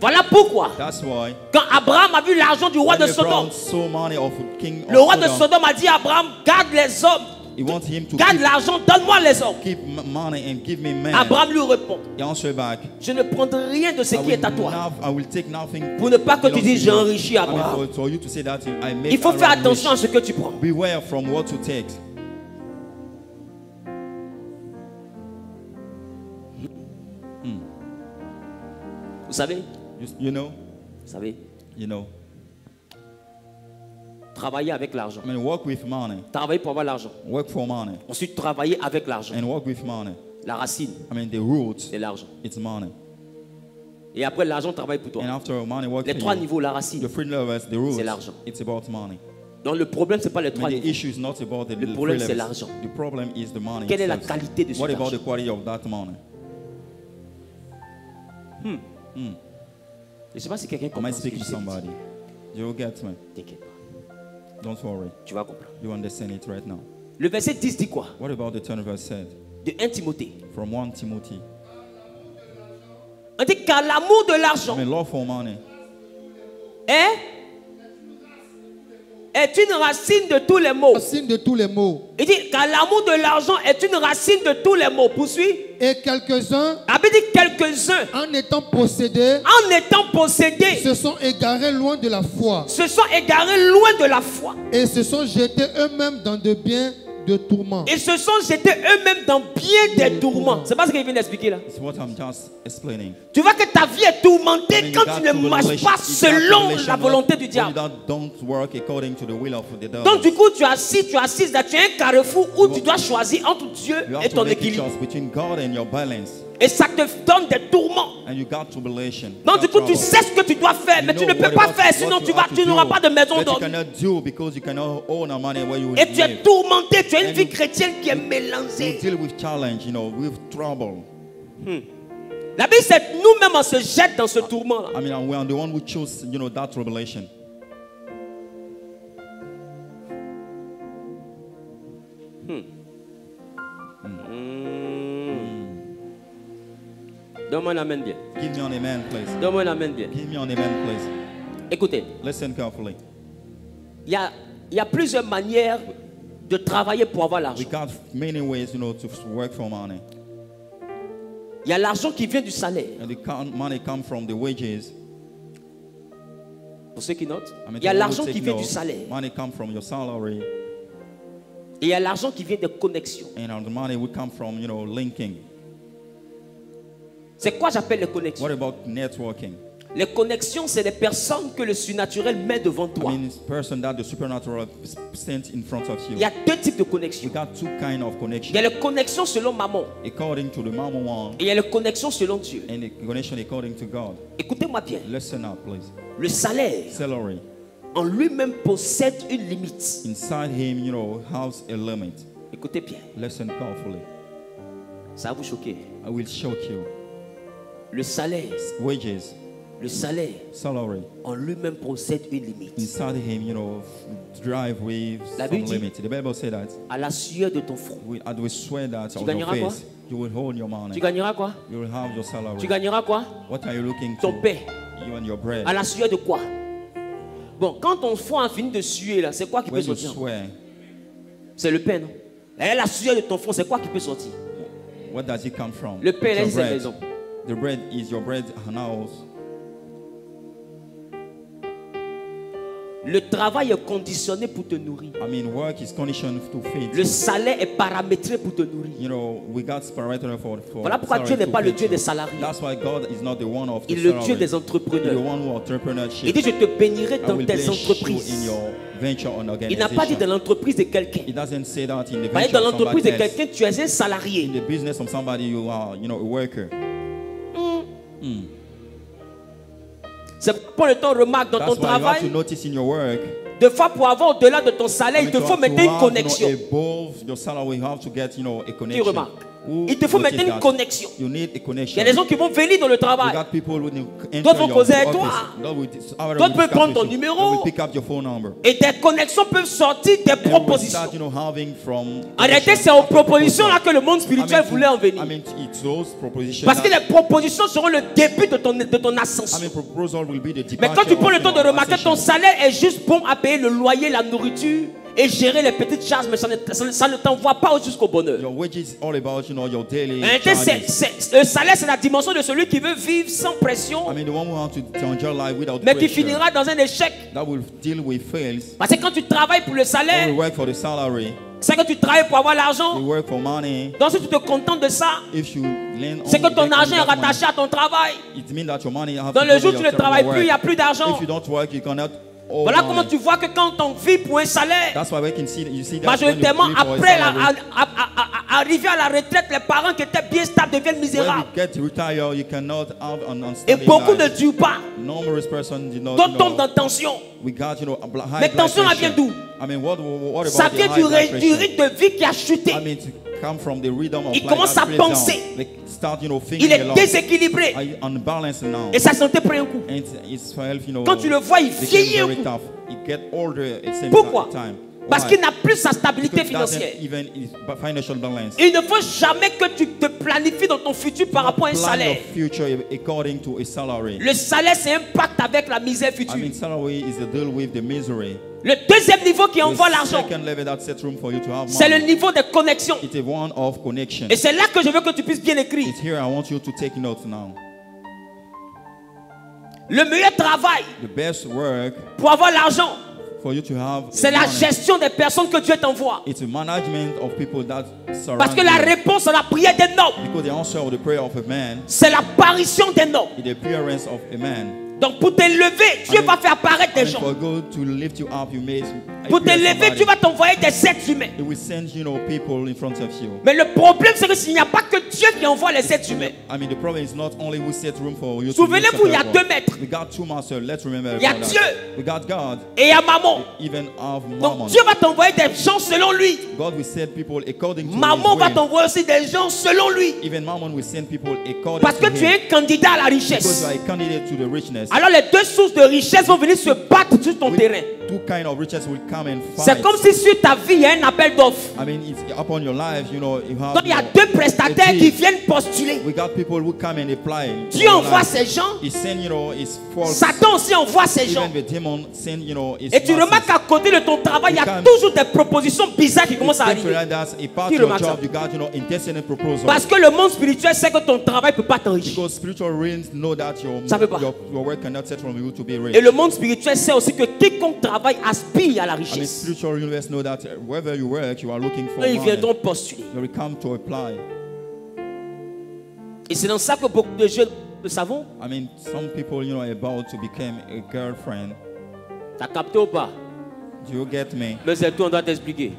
Voilà pourquoi, That's why. quand Abraham a vu l'argent du roi When de they brought Sodome, so money of king le roi of de Sodom, Sodome a dit à Abraham, garde les hommes, he wants him to garde l'argent, donne-moi les hommes. keep money and give me man. Abraham lui répond, He answered back, je ne prendrai rien de ce qui est à toi. I will take nothing. Pour ne pas que tu belongs dises, to j'ai you. enrichi I mean, Abraham. for you to say that I make Il faut faire Abraham attention à rich. ce que tu prends. Beware from what to take. Vous savez, You know, vous savez, travailler avec l'argent. I mean, work with money. Travailler pour avoir l'argent. Work for money. Ensuite, travailler avec l'argent. And work with money. La racine, I mean, the root, c'est l'argent. it's money. Et après, l'argent travaille pour toi. And after money work Les for trois you, niveaux, la the racine. free levels, the root, C'est l'argent. it's about money. Donc, le problème, ce n'est pas les I trois mean, the niveaux. issue is not about the Le problème, free c'est levels. l'argent. The problem is the money. Quelle est la itself. qualité de cet What about argent? the quality of that money? Je ne sais pas si quelqu'un Am comprend I ce que speaking je to dis. somebody? You get me? T'inquiète pas, Don't worry. tu vas comprendre. You understand it right now. Le verset 10 dit quoi? What about the 10th verse said? De 1 Timothée. From 1 Timothy. On dit qu'à l'amour de l'argent I mean, love for money est une racine de tous les maux. Racine de tous les maux. Il dit qu'à l'amour de l'argent est une racine de tous les maux. Poursuis. Et quelques-uns, La Bible dit quelques-uns, en étant possédés, en étant possédés, se sont égarés loin de la foi se sont égarés loin de la foi. et se sont jetés eux-mêmes dans de biens de tourments. Ils se sont jetés eux-mêmes dans bien des tourments. C'est pas ce qu'il vient d'expliquer là. It's what I'm just explaining. Tu vois que ta vie est I tourmentée mean, quand you tu got ne to marches relation- pas you got selon relation la volonté du when diable. you don't work according to the will of the devil. Donc du coup, tu es assise là, tu as un carrefour où tu dois choisir entre Dieu You have et to ton make a équilibre. choice between God and your balance. Et ça te donne des tourments. And you got tribulation. Donc du coup, tu trouble. sais ce que tu dois faire, mais You tu know ne peux what pas about- faire, what sinon you tu have to n'auras do, pas de maison that you dormie. cannot do because you cannot own a money where you will Et tu es live. tourmenté, tu as une And vie you- chrétienne qui est You mélangée. deal with challenge, with trouble. La Bible, c'est nous-mêmes, on se jette dans ce tourment-là. I mean, we are the one who chose, that tribulation. Donne-moi un amen bien. Give me an amen, please. Donne-moi un amen bien. Give me an amen, please. Écoutez, Listen carefully. il y a plusieurs manières de travailler pour avoir We l'argent. got many ways, to work for money. Il y a l'argent qui vient du salaire. And money comes from the wages. Pour ceux qui notent, I mean, il y a to all who l'argent take qui vient du note, salaire. money comes from your salary. Et il y a l'argent qui vient des connexions. And the money will come from, linking. C'est quoi j'appelle les connexions? What about networking? Les connexions, c'est les personnes que le surnaturel met devant toi. I mean, it's person that the supernatural stands in front of you. Il y a deux types de We connexions. got two kind of Il connection. y a les connexions selon maman According to the Mama one et il y a les connexions selon Dieu. and the connection according to God. Écoutez-moi bien. Listen up, please. Le salaire Salary. en lui-même possède une limite. Inside him, has a limit. Écoutez bien. Listen carefully. Ça va vous choquer. I will shock you. Le salaire Wages, salary. en lui-même possède une limite. Inside him, drive with La some Bible dit- limit. The Bible says that À la sueur de ton front. I will swear that on your gagneras quoi? face, you will hold your money. Tu gagneras quoi? You will have your salary. Tu gagneras quoi? What are you looking Ton to? pain. You and your bread. À la sueur de quoi? Bon, quand ton front a fini de suer là, c'est quoi qui peut When you sortir? swear, C'est le pain, non? Et la sueur de ton front, c'est quoi qui peut sortir? what does it come from? Le pain, It's là, your c'est la bread. maison. The bread is your bread house. Le travail est conditionné pour te nourrir. I mean, work is conditioned to feed. Le salaire est paramétré pour te nourrir. You know, we got parameter for Voilà pourquoi Dieu salary n'est to pas le feed Dieu you. des salariés. That's why God is not the one of the Il est le Dieu salary. des He's the entrepreneurs. one who entrepreneurship. Il dit, je te bénirai I dans will tes bless you in entreprises. your venture on Il n'a pas dit organization. dans l'entreprise de quelqu'un. It doesn't say that in the Dans venture of l'entreprise de somebody else. quelqu'un, tu es un In salarié. the business of somebody, you are, you know, a worker. C'est pourquoi le temps remarque dans ton That's why you have to travail. notice in your work. Deux fois pour avoir au-delà de ton salaire, I il mean, te faut to maintenant une have, connexion. above your salary, you have to get, you know, a Tu connection. remarques. Who Il te faut notice maintenant une that? connexion. You need a Il y connection. a des gens qui vont venir dans le You travail. got people who enter D'autres vont your causer avec office. toi. D'autres peuvent prendre ton numéro. They will pick up your phone number. Et des connexions peuvent sortir des And we propositions. start, you know, having from En réalité, c'est aux propositions là que le monde spirituel voulait en venir. I mean, it's those propositions. Parce que that- les propositions seront le début de ton I ascension. mean, proposal will be the Mais quand tu departure prends le of temps de your remarquer, ton ascension. salaire est juste bon à payer le loyer, la nourriture et gérer les petites charges, mais ça ne t'envoie pas jusqu'au bonheur. Your wages is all about, you know, your daily En réalité, charges. le salaire, c'est la dimension de celui qui veut vivre sans pression, I mean, the one who wants to enjoy life without mais qui pressure, finira dans un échec. that will deal with fails. Parce que quand tu travailles pour le When salaire, we work for the salary, c'est que tu travailles pour avoir we l'argent. work for money. Donc si tu te contentes de ça, If you learn c'est que only ton that argent est money, rattaché à ton travail. it means that your money have Dans to le go jour to où tu your ne travailles work. plus, il n'y a plus d'argent. If you don't work, you cannot owe Voilà comment money. tu vois que quand on vit pour un salaire, That's why we can see, you see that majoritairement when you live for a après salary, arriver à la retraite, les parents qui étaient bien stables deviennent when misérables. you get retired, you cannot have an Et unstable beaucoup ne life. durent pas. Numerous persons did not, D'autres tombent dans tension. we got, you know, high Mais blood tension, ça pressure. vient d'où? I mean, what about Ça the vient high du blood pressure? rythme de vie qui a chuté. I mean, to come from the rhythm of Il life commence that à plays down. penser. They start, you know, Il thinking est along. déséquilibré. Are you unbalanced now? Et sa santé prend un coup. And his health, you know, Quand tu le vois, il became vieillit un very coup. tough. He get older at the same Pourquoi? time. Parce Why? qu'il n'a plus sa stabilité Because it doesn't financière. even his financial balance. Il ne faut jamais que tu te planifies dans ton futur par rapport à un Plan salaire. your future according to a salary. Le salaire, c'est un pacte avec la misère I future. mean, salary is a deal with the misery. Le deuxième niveau qui envoie The l'argent, second level that sets room for you to have c'est le money. niveau de connexion. It's a one of connection. Et c'est là que je veux que tu puisses bien écrire. It's here I want you to take notes now. Le meilleur travail The best work pour avoir l'argent, for you to have c'est la money. gestion des personnes que Dieu t'envoie. It's a management of people that surround Parce que la you. réponse à la prière d'un homme, Because the answer of the prayer of a man c'est l'apparition d'un homme. is the appearance of a man. Donc pour t'élever, Dieu I mean, va faire apparaître des And gens. for God to lift you up, you may Pour appear t'élever, somebody. Dieu va t'envoyer des êtres humains. He will send, you know, people in front of you. Mais le problème, c'est que s'il n'y a pas que Dieu qui envoie les êtres humains. I mean, the problem is not only who set room for you. Souvenez-vous, il y a to deux maîtres. We got two masters. Let's remember. Il y a about that. Dieu. We got God. Et il y a Maman. Even of Donc Mammon. Dieu va t'envoyer des gens selon lui. God will send people according to Maman His va will. t'envoyer aussi des gens selon lui. Even Mammon will send people according Parce que to tu him. es un candidat à la Because richesse. you are a candidate to the richness. Alors les deux sources de richesse vont venir se battre sur ton With terrain. two kind of riches will come and fight. C'est comme si sur ta vie, il y a un appel d'offres. I mean, it's upon your life, you know, you have. Donc il y a you know, deux prestataires a qui team. viennent postuler. We got people who come and apply. Dieu for your envoie life. ces gens. He send, you know, his false. Satan aussi envoie ces gens. Even the demon send, you know, his Et tu masses. remarques qu'à côté de ton travail, il y a Come. toujours des propositions bizarres qui commencent à It's arriver. like that's a part Qui of your remarque ça? job. You got, you know, intestinal proposal. Parce que le monde spirituel sait que ton travail ne peut pas t'enrichir. Because spiritual realms know that Ça peut pas. your work cannot set from you to be rich. Et le monde spirituel sait aussi que quiconque travaille aspire à la I mean, richesse. spiritual universe know that wherever you work, you are looking for Et ils money. viendront postuler. You will come to apply. Et c'est dans ça que beaucoup de jeunes le savons. I mean, some people, you know, are about to become a girlfriend. T'as capté ou pas? Do you get me? Mais c'est tout, on doit t'expliquer.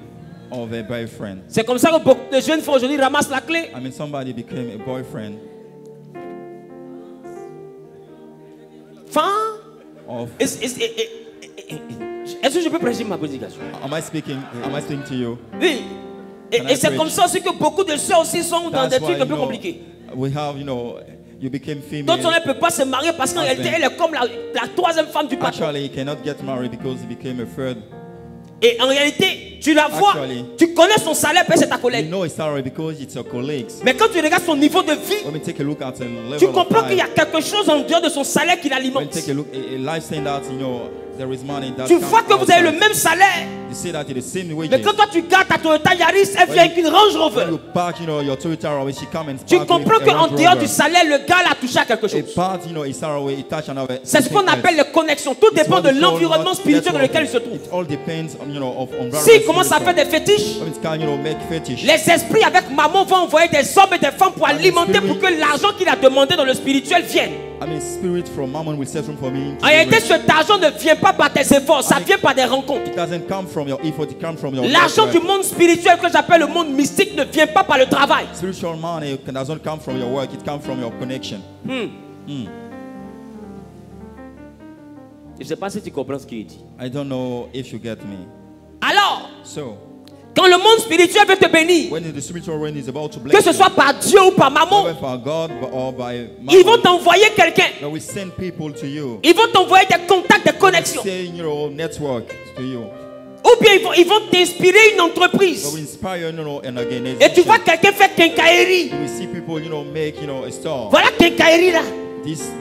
Of a boyfriend. C'est comme ça que beaucoup de jeunes font aujourd'hui, ramassent la clé. I mean, somebody became a boyfriend Fin. of. Est-ce que je peux prêcher ma prédication? Am I speaking to you? Oui. Can I Et c'est preach? comme ça aussi que beaucoup de sœurs aussi sont dans That's des why, trucs un you peu know, compliqués. we have, you know, you became female. D'autres on ne peut pas se marier parce qu'en réalité, elle est comme la troisième femme du patron. Actually, he cannot get married because he became a third. Et en réalité, tu la vois, Actually, tu connais son salaire, parce que c'est ta You collègue. know his salary because it's your colleagues. Mais quand tu regardes son niveau de vie, When we take a look at the level tu of comprends qu'il y life, a quelque chose en dehors de son salaire qui when we l'alimente. take a look, a lifestyle that, you know, there is money that Tu comes vois que vous avez le outside. même salaire. You see that it is the same wages. Mais quand toi tu gardes ta Toyota Yaris, elle vient avec une Range When Rover. you park, your Toyota Rover, she come and Tu park comprends with a qu'en Range dehors Rover. du salaire, le gars là a touché à quelque A chose. part, is Sarah, it touch another. C'est ce qu'on appelle les connexions. Tout dépend de l'environnement spirituel dans lequel il se trouve. It all depends on S'il commence à faire des fétiches, when it's kind, make fetish. les esprits avec maman vont envoyer des hommes et des femmes pour alimenter pour que l'argent qu'il a demandé dans le spirituel vienne. I mean, spirit from Mammon will set room for me. En réalité, cet argent ne vient pas par tes efforts, ça vient par des rencontres. It doesn't come from your effort, it comes from your L'argent work. du monde spirituel que j'appelle le monde mystique ne vient pas par le travail. Spiritual money doesn't come from your work, it comes from your connection. Je ne sais pas si tu comprends ce qu'il dit. I don't know if you get me. Alors, So, quand le monde spirituel veut te bénir, when the spiritual realm is about to bless que ce soit par Dieu ou par maman, whether by God or by ils vont Mammon, t'envoyer quelqu'un. that we send people to you. Ils vont t'envoyer des contacts, des connexions. Send your network to you. Ou bien ils vont t'inspirer une That entreprise. will inspire, and again, Et tu vois quelqu'un faire quincaillerie. we see people, make, a store. Voilà quincaillerie là. This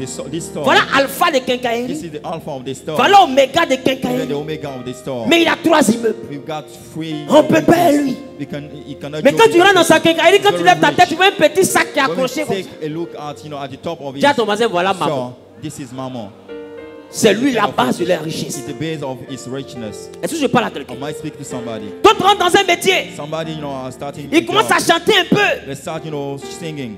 store. Voilà alpha de This quincaillerie. is the alpha of the store. Voilà oméga de And then the quincaillerie. omega of the store. Mais il a 3 immeubles. We've got 3. On peut pas lui. He cannot Mais joke quand tu with rentres dans sa that. quincaillerie, quand tu Very lèves ta rich. tête, tu vois un petit sac qui est When we accroché. comme take ça. a look at the top of it, Dis à ton voisin, voilà maman. so, this is Mammon. C'est lui la base de la richesse. It's the base of its richness. Est-ce que je parle à quelqu'un? I might speak to somebody. D'autres rentrent dans un métier. Somebody, are starting. Ils commencent à chanter un peu. They start, singing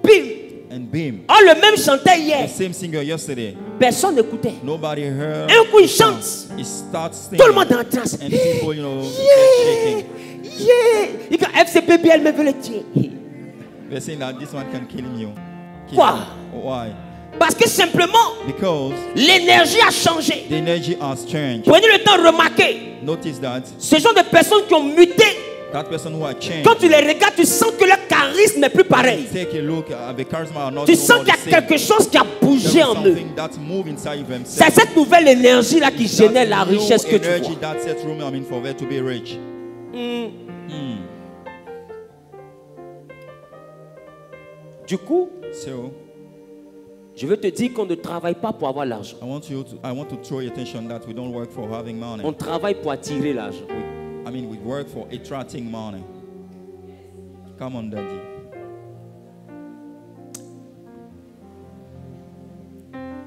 Bim. and beam. Oh, le même chantait The hier. same singer yesterday. Personne n'écoutait. Nobody heard. Un coup, il chante. He starts singing. Tout le monde est en transe. And people, Yeah. shaking. Yeah. Il dit FCPB, elle me veut le tuer. They're saying that this one can kill you. Quoi? Why? Parce que simplement, Because l'énergie a changé. the energy has changed. Prenez le temps de remarquer. Notice that Ce sont des personnes qui ont muté. that person who has changed. Quand tu les regardes, tu sens que leur charisme n'est plus pareil. Take a look at the charisma are not Tu sens qu'il y a the same. quelque chose qui a There bougé is en eux. something that move inside themselves. C'est cette nouvelle énergie là qui génère la That new richesse que tu energy vois. that sets room, for them to be rich. Du coup, So je veux te dire qu'on ne travaille pas pour avoir l'argent. I want to throw your attention that we don't work for having money. On travaille pour attirer l'argent. We work for attracting money. Come on, Daddy.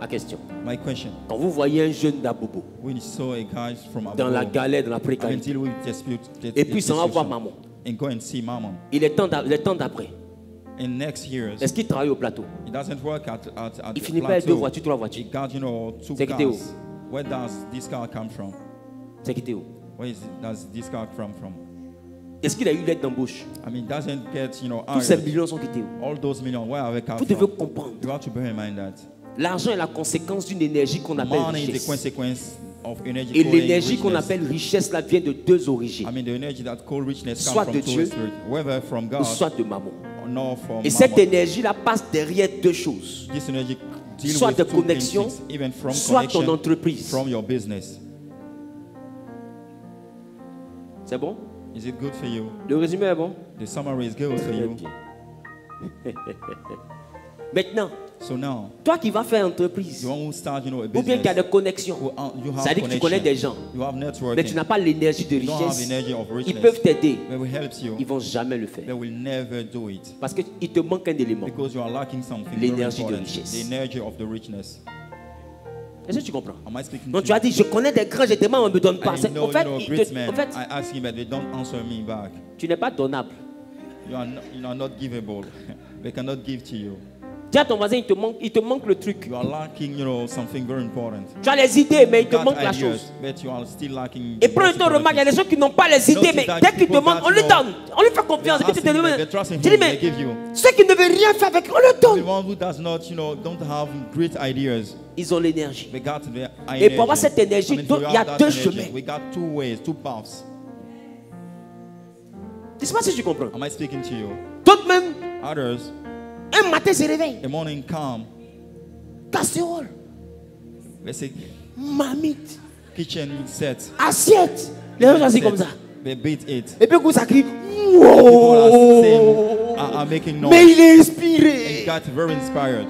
Ma question. My question: Quand vous voyez un jeune d'Abobo when you saw a guy from dans la abroad, galère, dans la I mean, précarité, deal with dispute, et puis s'en va voir maman, and go and see Mammon. il est temps d'après. In next years, Est-ce qu'il travaille au plateau? it doesn't work at Il the finit pas avec 2 plateau. voitures, 3 He voitures. got, two C'est quitté où? cars. Where does this car come from? C'est quitté où? Does this car come from? Est-ce qu'il a eu l'aide d'embauche? Doesn't get, Tous ces hired. millions sont quittés où? All those millions, where are they come Vous devez from? comprendre. You have to bear in mind that L'argent est la conséquence d'une énergie qu'on appelle money is the richesse. consequence of energy. Et called l'énergie qu'on richness. appelle richesse là vient de 2 origines. The energy that called richness Soit comes de from Dieu, two spirits, whether from Ou God soit de maman. or not from Et cette Mammon. énergie là passe derrière 2 choses. This energy deals Soit with de two connexion, things, even from soit connection, ton entreprise. from your business. C'est bon? Is it good for you? Le résumé est bon? The summary is good for Très you. bien. Maintenant, So now, toi qui vas faire entreprise, you want to start, a ou bien business. qui a des connexions, You have ça veut dire que tu connais des gens, You have networking. mais tu n'as pas l'énergie de You don't have richesse, energy of richness. ils peuvent t'aider, But we helps you. ils ne vont jamais le faire. They will never do it Parce qu'il te manque un élément. because you are lacking something. Very L'énergie de important. richesse. The energy of the richness. Est-ce que tu comprends? Am I speaking Donc to tu as dit, je connais des grands, je demande, on ne me donne pas. I know, En fait, great men. en fait, I ask him, but they don't answer me back. tu n'es pas donnable. You are not givable. They cannot give to you. Dis à ton voisin, il te manque le truc. You are lacking, something very important. Tu as les idées, mais il te You got manque la ideas, chose. but you are still lacking. Et prends le temps, remarque, il y a des gens qui n'ont pas les idées, mais dès qu'ils demandent, on lui donne. On lui fait confiance. Et puis tu te demandes. Tu dis, mais ceux qui ne veulent rien faire avec, on le The donne. one who does not, don't have great ideas. Ils ont l'énergie. We got the Et pour avoir cette énergie, for il y a that 2 energy, chemins. We got 2 ways, 2 paths. Je ne sais pas si tu comprends. Am I speaking to you? D'autres même, Others, un matin se réveillent. the morning come, Casserole, let's say marmite, kitchen set. assiette. Les gens sont assis comme ça. They beat it. Et puis quand ça crie, People are, saying, are making noise. mais il est He inspiré. got very inspired.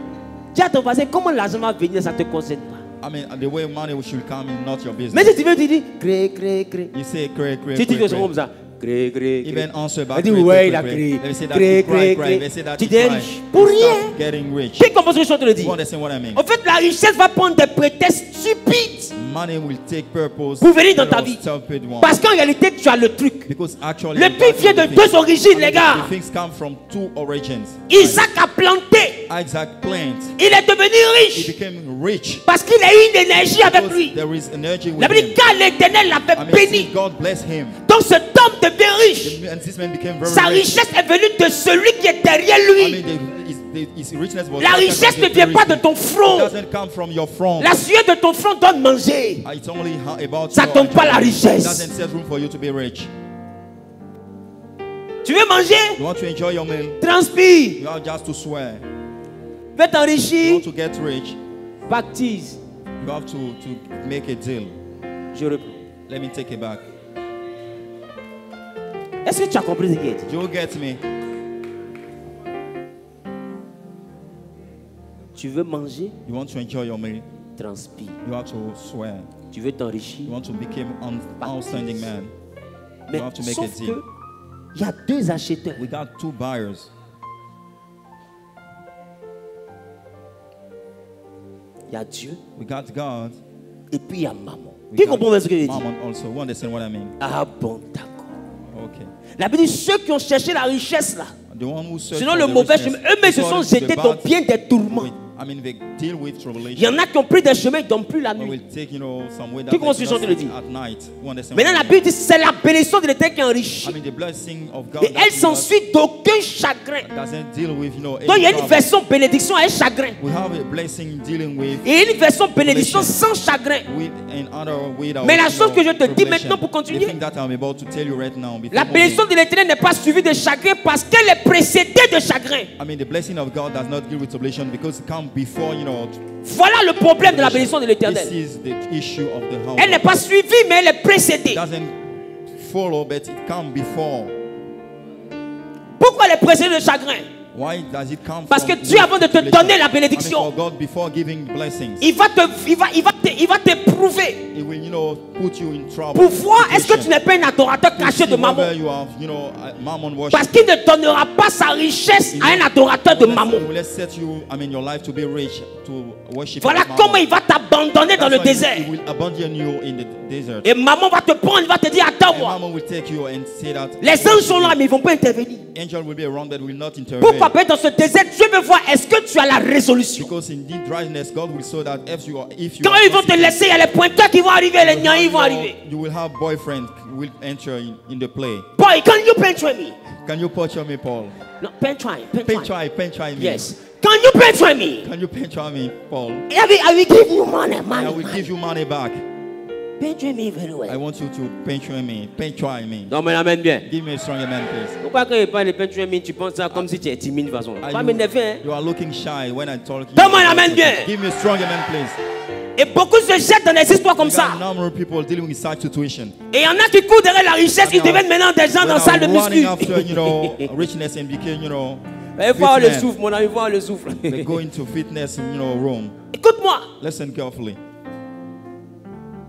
Dis à ton voisin, comment l'argent va venir, ça ne te concerne pas. I mean, the way money should come is not your Mais business. si tu veux, tu dis, crée, crée, crée. You say, crée, crée, Si tu crée, fais crée. comme ça, crée, crée, crée. Even answer back. Elle dit, crée, ouais, crée, il a crée. créé. They say that Crée, he crée, cry, cry. They crée. say that Tu he deviens cry. riche. Pour He rien. starts getting rich. Qui comprend ce que je suis en train de You dire? understand what I mean? En fait, la richesse va prendre des prétextes stupides Money will take purpose. pour venir dans ta vie. Stupid one. Parce qu'en réalité, tu as le truc. Because actually, Le truc vient de deux origines, les gars. The things come from two origins. Isaac a planté. Isaac plant. Il est devenu He riche. became rich. Parce qu'il a eu une énergie avec Because lui. there is energy with La Bible dit him. car l'Éternel l'avait I mean, béni. see, God bless him. Donc cet homme devient riche. And this man became very Sa rich. richesse est venue de celui qui est derrière I lui. mean, his richness was La not richesse ne from vient the pas de rich. ton front. It doesn't come from your front. La sueur de ton front donne manger. It's only about Ça your donne pas la enjoyment. richesse. It doesn't set room for you to be rich. Tu veux manger? You want to enjoy your meal? Transpire. You have just to swear. Veux You t'enrichir? want to get rich? Baptise. You have to make a deal. Je reprends. Let me take it back. Est-ce que tu as compris ce qui est dit? Do you get me? Tu veux manger? You want to enjoy your meal? Transpire. You have to swear. Tu veux t'enrichir? You want to become an outstanding man. Mais have to make sauf a deal. que il y a deux acheteurs. We got two buyers. Il y a Dieu We got God. et puis il y a maman. We Qui got comprend bien ce que je dis? Mammon also. You understand what I mean? Ah bon, d'accord. Okay. La Bible dit ceux qui ont cherché la richesse là, The one who searched sinon for le the mauvais richness, chemin, eux-mêmes se sont because the jetés dans bad bien des tourments. way- I mean, they deal with Il y tribulation. en a qui ont pris des chemins, ils ne dorment plus la We nuit. will take, some way that Qui they commence cannot ce que je sleep dis? at night. You understand Maintenant what la I mean? Bible dit c'est la bénédiction de l'Éternel qui I enrichit. mean, the blessing of God Et that elle we s'ensuit d'aucun chagrin. doesn't deal with, Donc any il y a une trouble. version bénédiction et chagrin. We have a blessing dealing with Et une version bénédiction sans chagrin. another without, Mais la chose que je te dis tribulation. maintenant pour continuer, The thing that I'm about to tell you right now, before La moving, bénédiction de l'Éternel n'est pas suivie de chagrin parce qu'elle est précédée de chagrin. I mean, the blessing of God does not deal with tribulation because it comes before, Voilà le problème de la bénédiction de This l'Éternel. is the issue of the house. Elle n'est pas suivie, mais elle est précédée. It doesn't follow, but it comes before. Pourquoi elle est précédée de chagrin? Why does it come Parce que from Dieu, avant de te tribulation? donner la I mean, bénédiction, for God, before giving blessings, il va t'éprouver He will, put you in trouble. pour voir est-ce que tu situation. n'es pas un adorateur To caché see de mammon. whether you have, mammon worship. Parce qu'il ne donnera pas sa richesse à un adorateur de mammon. He will set you, your life to be rich, to worship. Voilà mammon. comment il va t'abandonner dans That's le why désert. He will abandon you in the desert. Et maman va te prendre, il va te dire And attends-moi. mammon will take you and say that. Les anges sont là, mais ils ne vont pas intervenir. Angel will be around but will not intervene. Pourquoi peut-être dans ce désert, Dieu veut voir est-ce que tu as la résolution. Because in deep dryness, God will show that if you Quand are ils vont te laisser, il y a les pointeurs qui vont arriver, les niais vont arriver. you will have boyfriend who will enter in the play. Boy, can you picture me? Can you picture me, Paul? No, picture me. Picture me. Yes. Can you picture me? Can you picture me, Paul? I will give you money, I money. will give you money back. Picture me very I well. want you to picture me. Picture me. Non, mais l'amène bien. Give me a strong amen, please. Pourquoi quand il parle de picture me, tu penses ça comme si tu es timide de toute façon? Are Pas you- m'énerver, hein? You are looking shy when I talk. Donne-moi un amen bien. Give me a strong amen, please. Et beaucoup se jettent dans des histoires comme We got ça. a number of people dealing with such situation. Et il y en a qui courent derrière la richesse, ils deviennent maintenant des gens dans la salle de running muscu. after, richness and became, Il faut avoir le fitness. souffle, mon ami, il faut avoir le souffle. They go into fitness, room. Écoute-moi, Listen carefully.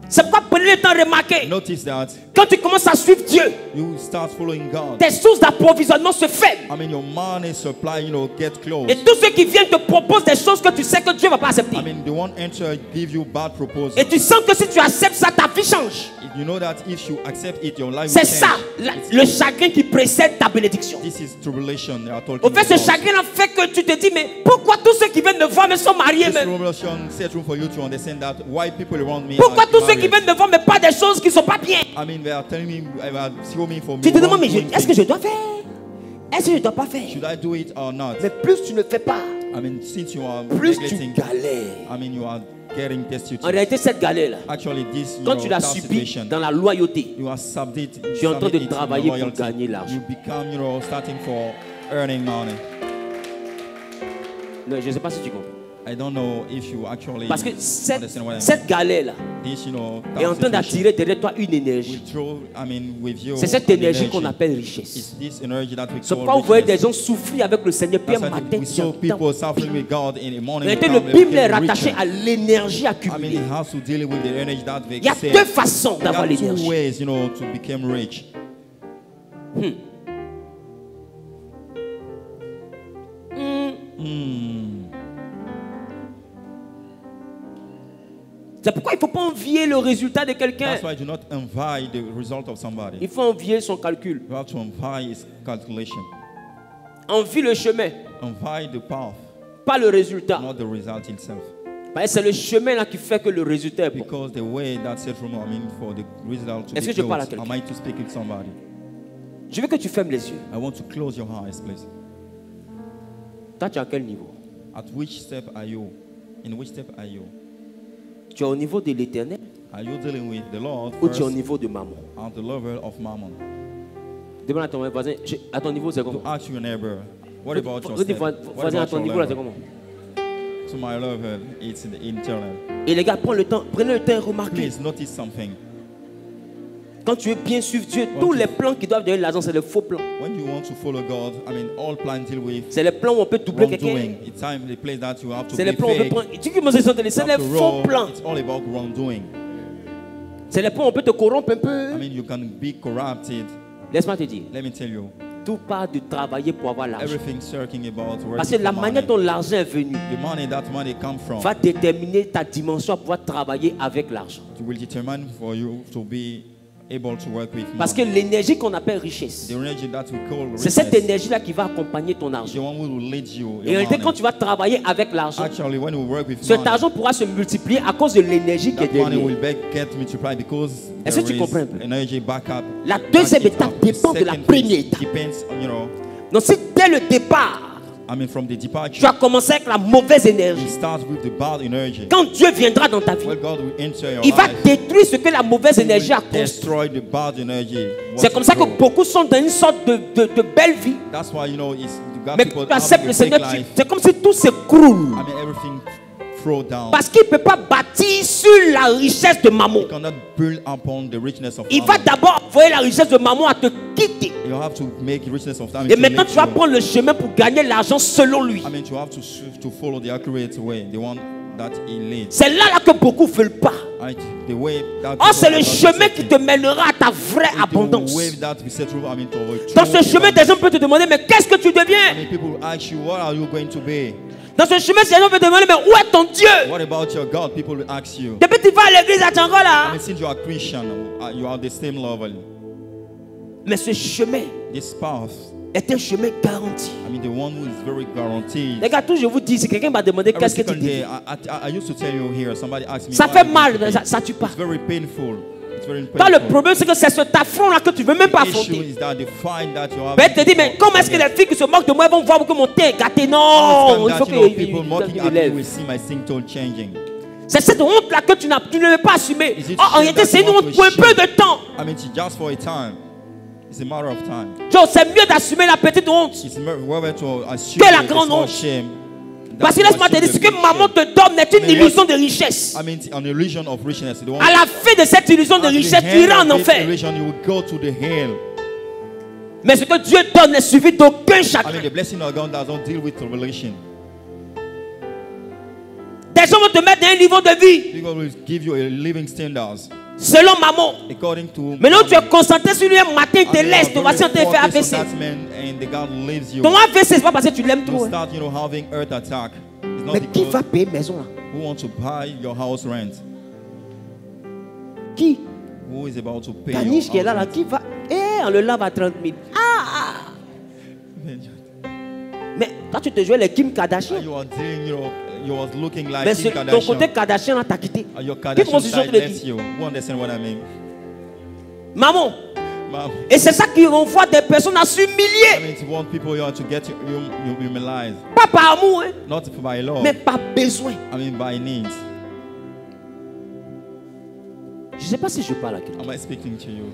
c'est pourquoi prenez le temps de remarquer. Notice that Quand tu commences à suivre Dieu, you start following God. tes sources d'approvisionnement se ferment. I mean, your money supply, get close. Et tous ceux qui viennent te proposent des choses que tu sais que Dieu ne va pas accepter. I mean, they won't enter, give you bad proposals. Et tu sens que si tu acceptes ça, ta vie change. You know that if you accept it, your life will C'est change. ça, le chagrin qui précède ta bénédiction. This is tribulation they are talking Au fait, ce about. chagrin fait que tu te dis, mais pourquoi tous ceux qui viennent me voir me sont mariés This même? tribulation set room for you to understand that why people around me Pourquoi are tous ceux qui married. viennent me voir me parlent des choses qui ne sont pas bien? I mean, they are telling me, they are showing for me. Tu te demandes, mais wrongdoing est-ce que things. je dois faire? Est-ce que je ne dois pas faire? Should I do it or not? Mais plus tu ne fais pas, I mean, since you are plus tu neglecting, galères. I mean, you are getting En destitute. réalité, cette galère-là, Actually, this quand tu l'as tough subie situation, dans la loyauté, you are submit. tu es en train de submit it in travailler pour loyalty. gagner l'argent. You become, starting for earning money. Non, je ne sais pas si tu comprends. I don't know if you actually Parce que understand what I mean. cette galère-là This, est en train situation d'attirer derrière toi une énergie. will throw, with you C'est cette an énergie qu'on energy. appelle richesse. It's this energy that we C'est call pourquoi vous voyez des richness. gens souffrir avec le Seigneur, puis un That's why matin, we saw people suffering with God in the en morning. réalité, come, le they Bible est became rattaché richer. à l'énergie I mean, accumulée. it has to deal with the energy that they Il y a save. deux façons There d'avoir are two l'énergie. ways, to become rich. C'est pourquoi il ne faut pas envier le résultat de quelqu'un. That's why do not envy the result of somebody. Il faut envier son calcul. You have to envy his calculation. Envie le chemin, Envy the path, pas le résultat. not the result itself. Parce que c'est le chemin là qui fait que le résultat est bon. Because the way that's set from, for the result to Est-ce be que je parle à close, quelqu'un? am I to speak with somebody? Je veux que tu fermes les yeux. I want to close your eyes, please. Toi, tu es à quel niveau? At which step are you? In which step are you? Tu es au niveau de l'éternel Are you dealing with the Lord ou tu es au first niveau de maman? at the level of mammon? Demande à ton voisin, à ton niveau c'est To comment? ask your neighbor, what about your Redis, step? What voisin à about ton your niveau là c'est level? comment? To my level, it's in the internal. Et les gars, prenez le temps et remarquez. Please notice something. Quand tu veux bien suivre Dieu, tous les plans qui doivent donner l'argent, c'est les faux plans. When you want to follow God, all plans deal with C'est les plans où on peut doubler quelqu'un. wrongdoing. It's time, the place that you have to C'est be les plans où on peut fake. prendre. Tu commences à sentir, c'est les After faux all, plans. it's all about wrongdoing. C'est les plans où on peut te corrompre un peu. You can be corrupted. Laisse-moi te dire, Let me tell you, tout part de travailler pour avoir l'argent. everything searching about Parce que working la for manière money. dont l'argent est venu The money that money come from va déterminer ta dimension à pouvoir travailler avec l'argent. will determine for you to be able to work with Parce que money. l'énergie qu'on appelle richesse, The energy that we call c'est cette richness énergie-là qui va accompagner ton is the argent. one who will lead you. Et en Your réalité, quand money. tu vas travailler avec l'argent, Actually, when we work with cet money, argent pourra se multiplier à cause de l'énergie qui est that money will derrière. get multiplied because Est-ce que there tu comprends un peu? is energy backup. La deuxième back it étape up. dépend de la Second première phase étape. depends, Donc si dès le départ, from the tu departure, as commencé avec la mauvaise you énergie, start with the bad energy. quand Dieu viendra dans ta vie, When God will enter your il va life, détruire ce que la mauvaise He énergie a will construit. destroy the bad energy. C'est comme ça que beaucoup sont dans une sorte de belle vie. That's why you got Mais people quand tu acceptes having le a fake Seigneur, life. c'est comme si tout s'écroule. Everything throw down. Parce qu'il ne peut pas bâtir sur la richesse de maman. You cannot build upon the richness of Il va mammon. d'abord envoyer la richesse de maman à te quitter. You have to make richness of time. Et maintenant, tu vas prendre le chemin pour gagner l'argent selon lui. You have to follow the accurate way, the one that he leads. C'est là que beaucoup ne veulent pas. The way that Oh, c'est le people chemin are qui te mènera à ta vraie abondance. The way that we set through, to our Dans true ce chemin, des abundance. gens peuvent te demander, mais qu'est-ce que tu deviens? People ask you, what are you going to be? Dans ce chemin, des gens peuvent te demander, mais où est ton Dieu? What about your God? People will ask you. Depuis que tu vas à l'église à Tchango là. Since you are Christian, you are the same level. Mais ce chemin This path, est un chemin garanti. the one who is very guaranteed. Les gars, tout je vous dis, si quelqu'un m'a demandé Every qu'est-ce que tu second day, deviens, I used to tell you here, somebody asked me. ça what fait are you mal, going to be? ça tue pas. It's very painful. It's very Toi, le painful. problème, c'est que c'est cet affront-là que tu ne veux même pas The issue affronter. is that the fight that you have. Mais tu te dis, mais comment est-ce que les filles qui se moquent de moi vont voir que mon teint est gâté? Non, il faut people que mocking tu at me élèves. will see my skin tone changing. C'est cette honte-là que tu ne veux pas assumer. Is it Oh, en shame réalité, that c'est you une want honte to pour un peu shame? de temps. It's just for a time. It's a matter of time. Joe, c'est mieux d'assumer la petite honte. It's rather to assume Que la the grande small honte. shame. Parce que laisse-moi te dire, ce que maman te donne n'est une illusion de richesse. An illusion of richness. The one À la fin de cette illusion de at the richesse, tu end iras en of this enfer. illusion, you will go to the hell. Mais ce que Dieu donne n'est suivi d'aucun chagrin. The blessing of God doesn't deal with tribulation. Des gens vont te mettre dans un niveau de vie People will give you a living standards selon maman. according to. Maintenant, tu es concentré sur lui un matin, il te laisse. Te voici en train de faire AVC. And the God leaves you. Ton AVC, c'est pas parce que tu l'aimes You trop. start, having earth attack. It's not Mais qui because va payer maison là? who wants to buy your house rent? Qui? Who is about to pay Caniche your qui est là, house là, qui va? On le lave à 30 000. rent? Mais toi, tu te jouais les Kim Kardashian. You are doing, you was looking like Mais Kim ton Kardashian. côté Kardashian, là, t'as quitté. Your Qui Kardashian commence sur side le left dit? you. Who understand what I mean? Maman. Mom, Et c'est ça qui renvoie des personnes à s'humilier. to want people to get you humiliated. Pas par amour, hein, Not by love. mais par besoin. By needs. Je ne sais pas si je parle à quelqu'un. Am I speaking to you?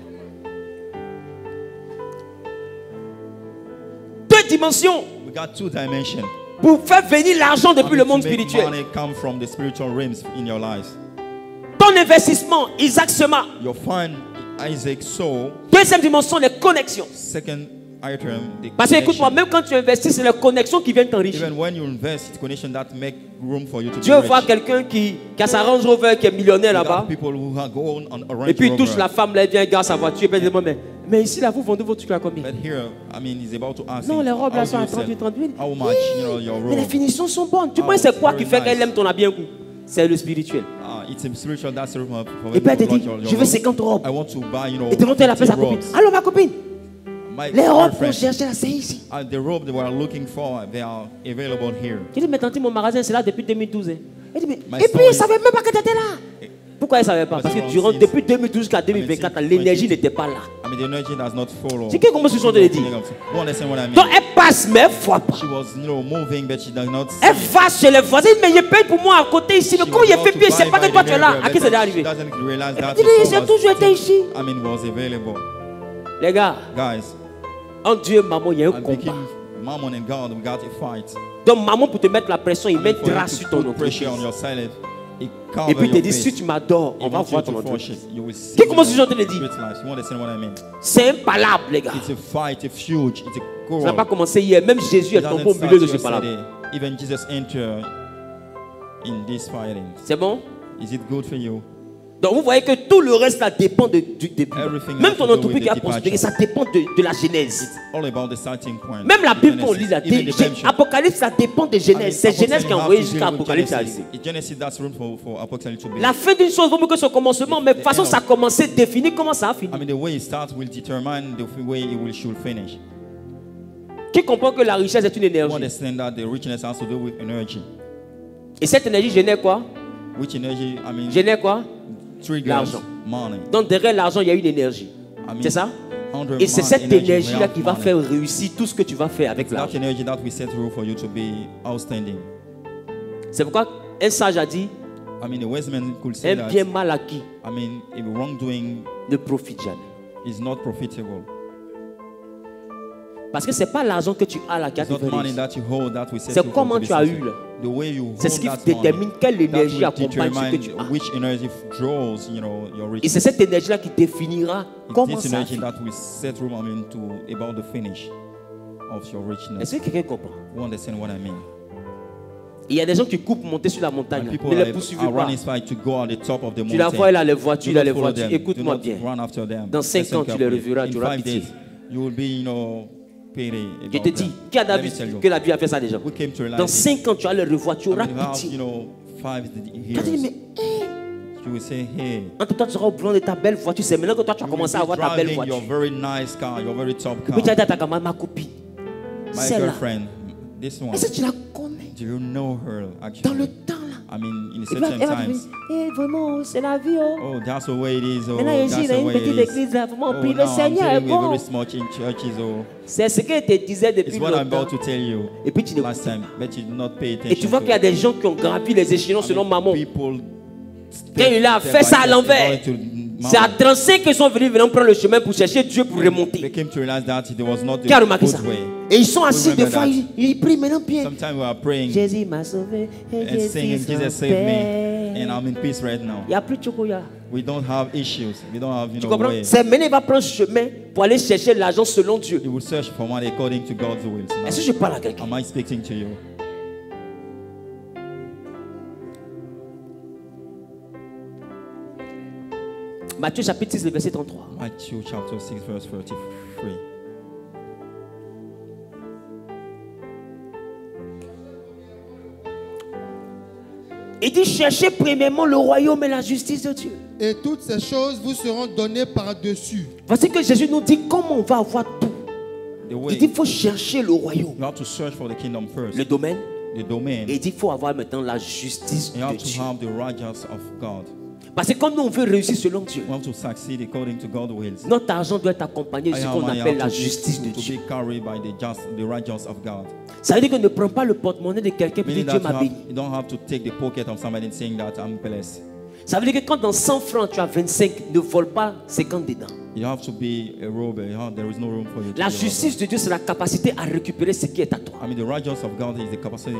Deux dimensions. We got two dimensions. pour faire venir l'argent depuis le monde to make spirituel. money come from the spiritual realms in your lives. Ton investissement, Isaac sema. Your fund, Isaac sow. Deuxième dimension, les connexions. Second item, the Parce que écoute-moi, connection. même quand tu investis, c'est les connexions qui viennent t'enrichir. Even when you invest, it's connection that make room for you to Dieu be voit rich. quelqu'un qui a sa Range Rover, qui est millionnaire You là-bas. have people who are going on a Range Et puis il touche Rover. la femme, là, il vient, il garde sa voiture. Et puis il dit, mais ici, là, vous vendez vos trucs à combien? But here, I mean, he's about to ask Non, him, les robes là how sont do à you sell? 38 000. How much, you know, your Mais les robe? finitions sont bonnes. Tu Oh, penses c'est quoi very qui fait nice. qu'elle aime ton habit un coup? C'est le spirituel. It's a spiritual that's for Et puis elle te you want dit, your je veux robe. 50 robes. I want to buy, you know, Et devant toi, elle appelle sa 50 copine. robes. Allô, ma copine. My Les robes qu'on girlfriend, cherchait là, c'est ici. the robe they were looking for, they are available here. Je dis, mais tante, mon magasin, c'est là depuis 2012. hein. Elle dit, mais... My Et puis, store elle ne is- savait même pas que tu étais là. Pourquoi elle ne savait pas? Parce que My durant, store is- depuis 2012 jusqu'à 2024, l'énergie n'était pas là. I mean, the energy does not follow. C'est comment ce sont de le dire? You understand what I mean? Donc, elle passe, mais elle ne voit pas. She was, you know, moving, but she does not see. Elle va chez les voisins, mais il paye pour moi à côté ici. Mais She comment il was fait about puis to il ne sait buy pas que by toi the tu es là? neighbor, À qui but c'est she arrivé? doesn't realize that dit, the j'ai phone toujours été was- ici. I mean, was available. Les gars, Guys, entre Dieu et maman, il y a un I'm combat. thinking, Mammon and God, we got a fight. Donc, maman, pour te mettre la pression, il met For you grâce to sur ton put pressure on entreprise. your salad, it Et cover puis il te your dit, si face. tu m'adores, on It va wants you voir to ton worship. entreprise. You will see Qu'est-ce que moi, je suis en train de your dire? great life. You understand what I mean? C'est impalable, les gars. It's a fight, it's huge, it's a Ça n'a quarrel. pas commencé hier. Même Jésus est It tombé doesn't au milieu de start ce palabre. yesterday. Even Jesus entered in this fighting. C'est bon? Is it good for you? Donc vous voyez que tout le reste là dépend du début. Everything Même has ton to do entreprise with qui a the prospéré, departure. ça dépend de la genèse. All about the starting point. Même la Bible qu'on Genesis, lit là, even the redemption. Apocalypse, ça dépend de I mean, Genèse. C'est Genèse qui a envoyé jusqu'à Apocalypse Apocalypse à arriver. Genesis, that's room for Apocalypse to be. La fin d'une chose vaut mieux que son commencement, mais de toute façon, ça a commencé, définit comment ça a fini. I mean, the way it starts will determine the way it should finish. Qui comprend que la richesse est une You énergie? understand that the richness has to do with energy. Et cette énergie génère quoi? Which energy, I mean, Génère quoi? triggers l'argent. money. Donc derrière l'argent, il y a une énergie. I mean, C'est ça? under Et c'est man- cette energy, énergie-là we have qui va money. faire réussir tout ce que tu vas faire avec That l'argent. energy that we set through for you to be outstanding. C'est pourquoi un sage a dit, I mean, the wise man could say un that. bien mal acquis I mean, if wrongdoing ne profite jamais. is not profitable. Parce que ce n'est pas l'argent que tu as là qui a It's te not fait money réussir. that you hold that we set C'est through comment for to be tu as eu, successful. là. The way you C'est ce hold qui that money, détermine quelle that énergie will accompagne ce que tu as. which energy draws, you know, your Et riches. c'est cette énergie-là qui définira comment This ça energy finit. that will set room, I mean, to about the finish of your richness. Est-ce que quelqu'un comprend? You understand what I mean? Il y a des gens qui coupent pour monter sur la montagne. And là. people Ne les are poursuivez pas. running fight to go on the top of the Tu la mountain. vois, il a les voitures, Do il a not les follow voitures. them. Écoute-moi Do not bien. run after them. Dans 5 Listen ans, tu les carefully. reverras, tu In auras 5 pitié. days, you will be, you know, pity Je about te dis, them. qui a Let me vu tell you. que la vie a fait ça déjà? We came to realize Dans it. 5 ans, tu as le revoir, tu I auras mean, you have, pitié. you know, 5 Tu as dit, years. mais You will say, hey, entre toi, tu seras au volant de ta belle voiture. C'est maintenant que toi, tu as you will commencé à be avoir ta belle driving your voiture. very nice car, your very top Et puis tu car. as dit à ta camarade, ma copine, My celle-là. girlfriend, this one, Est-ce que tu la connais? do you know her Dans actually? le temps là. I mean, in Et puis, certain elle va te times. dire, eh, vraiment, c'est la vie. Oh. Oh, that's the way it is. Oh, Maintenant, ici, that's il y a the une way it petite is. église là. Vraiment, Oh, puis le now I'm Seigneur est telling you bon. very much in churches. Oh, C'est ce qu'il te disait depuis it's what I'm longtemps. about to tell you. Et puis tu Last time, but you did not pay attention. Et tu vois qu'il y a des gens qui ont gravi les échelons I mean, selon maman. people Quand il a fait ça à l'envers, c'est à 35 qu'ils sont venus prendre le chemin pour chercher Dieu pour They remonter. came to realize that it was not the Qui a remarqué ça? good way. Et ils sont assis, des remember fois, that. ils prient maintenant bien. Sometimes we are praying Jésus m'a sauvé. Et and singing, Jésus Jesus s'en saved me, paix. and I'm in peace right now. Il n'y a plus de chocolat. We don't have issues. We don't have, you Tu know, comprends? ways. C'est maintenant il va prendre ce chemin pour aller chercher l'argent selon Dieu. You will search for money according to God's will. Est-ce que je parle à quelqu'un? Am I speaking to you? Matthieu chapitre 6, le verset 33. Matthew chapter 6, verse 33. Il dit cherchez premièrement le royaume et la justice de Dieu. Et toutes ces choses vous seront données par-dessus. Voici que Jésus nous dit comment on va avoir tout. The way Il dit il faut chercher le royaume, you have to search for the kingdom first, le domaine. the domain. Et il dit il faut avoir maintenant la justice You de have to Dieu. have the righteousness of God. Parce que quand nous on veut réussir selon Dieu, You have to succeed according to God's wills. notre argent doit être accompagné de ce qu'on Money appelle la have to justice de Dieu. be carried by the righteousness of God. Ça veut dire que ne prends pas le porte-monnaie de quelqu'un pour dire Meaning Dieu that m'a béni. you don't have to take the pocket of somebody saying that I'm blessed. Ça veut dire que quand dans 100 francs tu as 25, ne vole pas 50 dedans. You have to be a robber. There is no room for you to La be a justice de Dieu, c'est la capacité à récupérer ce qui est à toi. robber. I mean, the righteousness of God is the capacity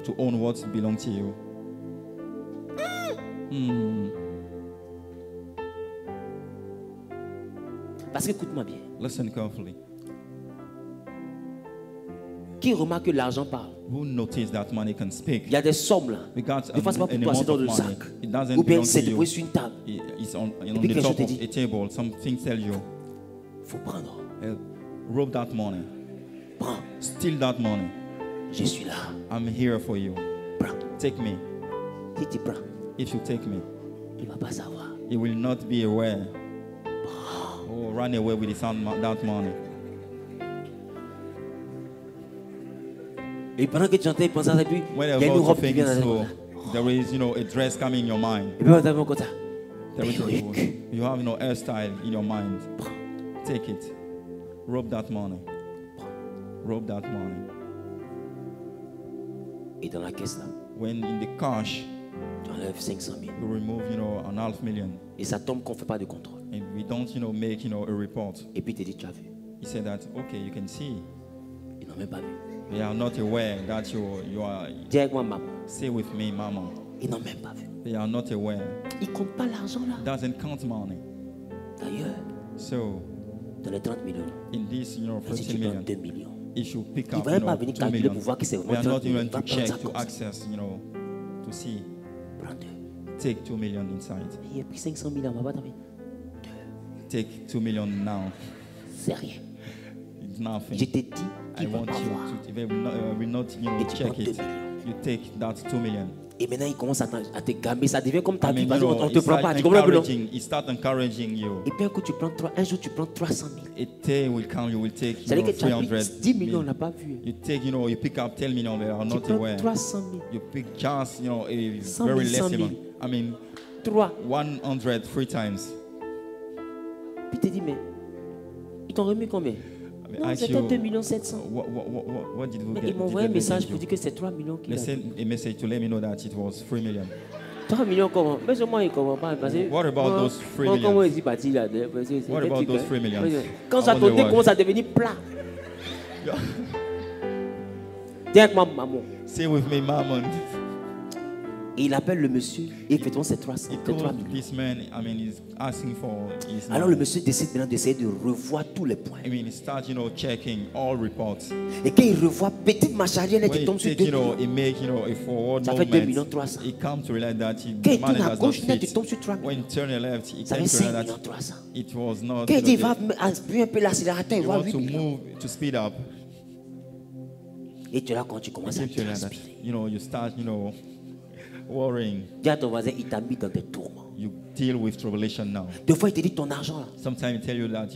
to own what belongs to you. Parce que écoute-moi bien. Listen carefully. Qui remarque que l'argent parle? Who noticed that money can speak? Il y a des sommes là. Because Des fois, c'est pas pour toi, c'est dans le sac. It doesn't Ou bien belong c'est to déposé you. sur une table. It's on puis the quelque chose top te of dit. a table. Something tells you, Faut prendre. rob that money. Prends. Steal that money. Je suis là. I'm here for you. Prends. Take me. Si tu prends, If you take me, il ne va pas savoir. he will not be aware. Oh, run away with that money. Et pendant que tu entends, il pense à ça, et puis When il y a you're une about to robe qui think vient dans la slow, tête. there is, a dress coming in your mind. Et puis on t'avait comme ça. There is Perruque. you have no hairstyle in your mind. Prends. Take it. Rob that money. Rob that money. Et dans la caisse là, When in the cash, tu enlèves 500 000. you remove, a $500,000. Et ça tombe qu'on ne fait pas de contrôle. And we don't, make, a report. Et puis il te dit, tu as vu. He said that, okay, you can see. Ils n'ont même pas vu. They are not aware that you are, Dis avec moi, maman. stay with me, mama. Ils n'ont même pas vu. They are not aware. Ils ne comptent pas l'argent là. Doesn't count money. D'ailleurs, So, dans les 30 millions, in this, si 15 tu prends million, 2 millions, if you pick ils ne up, vont même pas venir 2 calculer million, pour voir que c'est they vraiment are not 30 millions. even Va to prendre ça check, to comme ça. access, to see. Prends 2. Take 2 million inside. Il a pris 500 000 on va pas t'en Take 2 million now. C'est rien. It's Je nothing. t'ai dit I qu'ils ne vont want pas voir. you to, they will not, Et tu check prends it. 2 millions. You take that 2 million. Et maintenant, ils commencent à te gamber. Ça devient comme ta I vie. mean, Parce qu'on ne te it prend start pas. Tu comprends un peu, non? it start encouraging you. Et puis un coup, tu prends 3. Un jour, tu prends 300 000. A day will come, you will take, C'est-à-dire que tu as 300 pris 10 millions, on n'a pas vu. You take, you pick up 10 million, they are Tu not prends aware. 300 000. You pick just, a 100 very 000, less 100 000. amount. I mean, 3. 100 3 times. Puis tu te dis, mais ils t'ont remis combien? I mean, Non, ask c'était you, 2 millions 700. what did we Mais get? ils m'ont did envoyé un they message get pour you? dire que c'est 3 millions qu'il They a. sent a message to let me know that it was 3 million. 3 millions comment? Mais moi, il ne comprend pas. Parce que What about moi, those 3 moi, millions? comment ils y partent là? Parce que c'est What des about trucs, those hein. 3 millions? Quand ça I wonder tourne, why. commence à devenir plat. Yeah. Dis avec moi, maman. Stay with me, maman. Et il appelle le monsieur et effectivement c'est 300, He c'est 3 told millions. this man, I mean, he's asking for his Alors money. le monsieur décide maintenant d'essayer de revoir tous les points. I mean, he starts, checking all reports. Et quand il revoit, petite marche arrière, When il he tombe sur take, 2 millions. he make, a forward Ça fait 2 millions movement. 300. He comes to realize that Quand il the money tourne à does not gauche, net, il fit. tombe sur 3 millions. When he turn left, he Ça came fait to 5 realize millions that 300. it was not. Quand il dit, il va they appuyer un peu l'accélérateur, il voit want 8 to millions. move to speed up. Et tu es là quand tu commences à Came to realize that, transpirer. you start, worrying. Dis à ton voisin, il t'a mis dans des tourments. You deal with tribulation now. Des fois, il te dit ton argent là. Sometimes he tell you that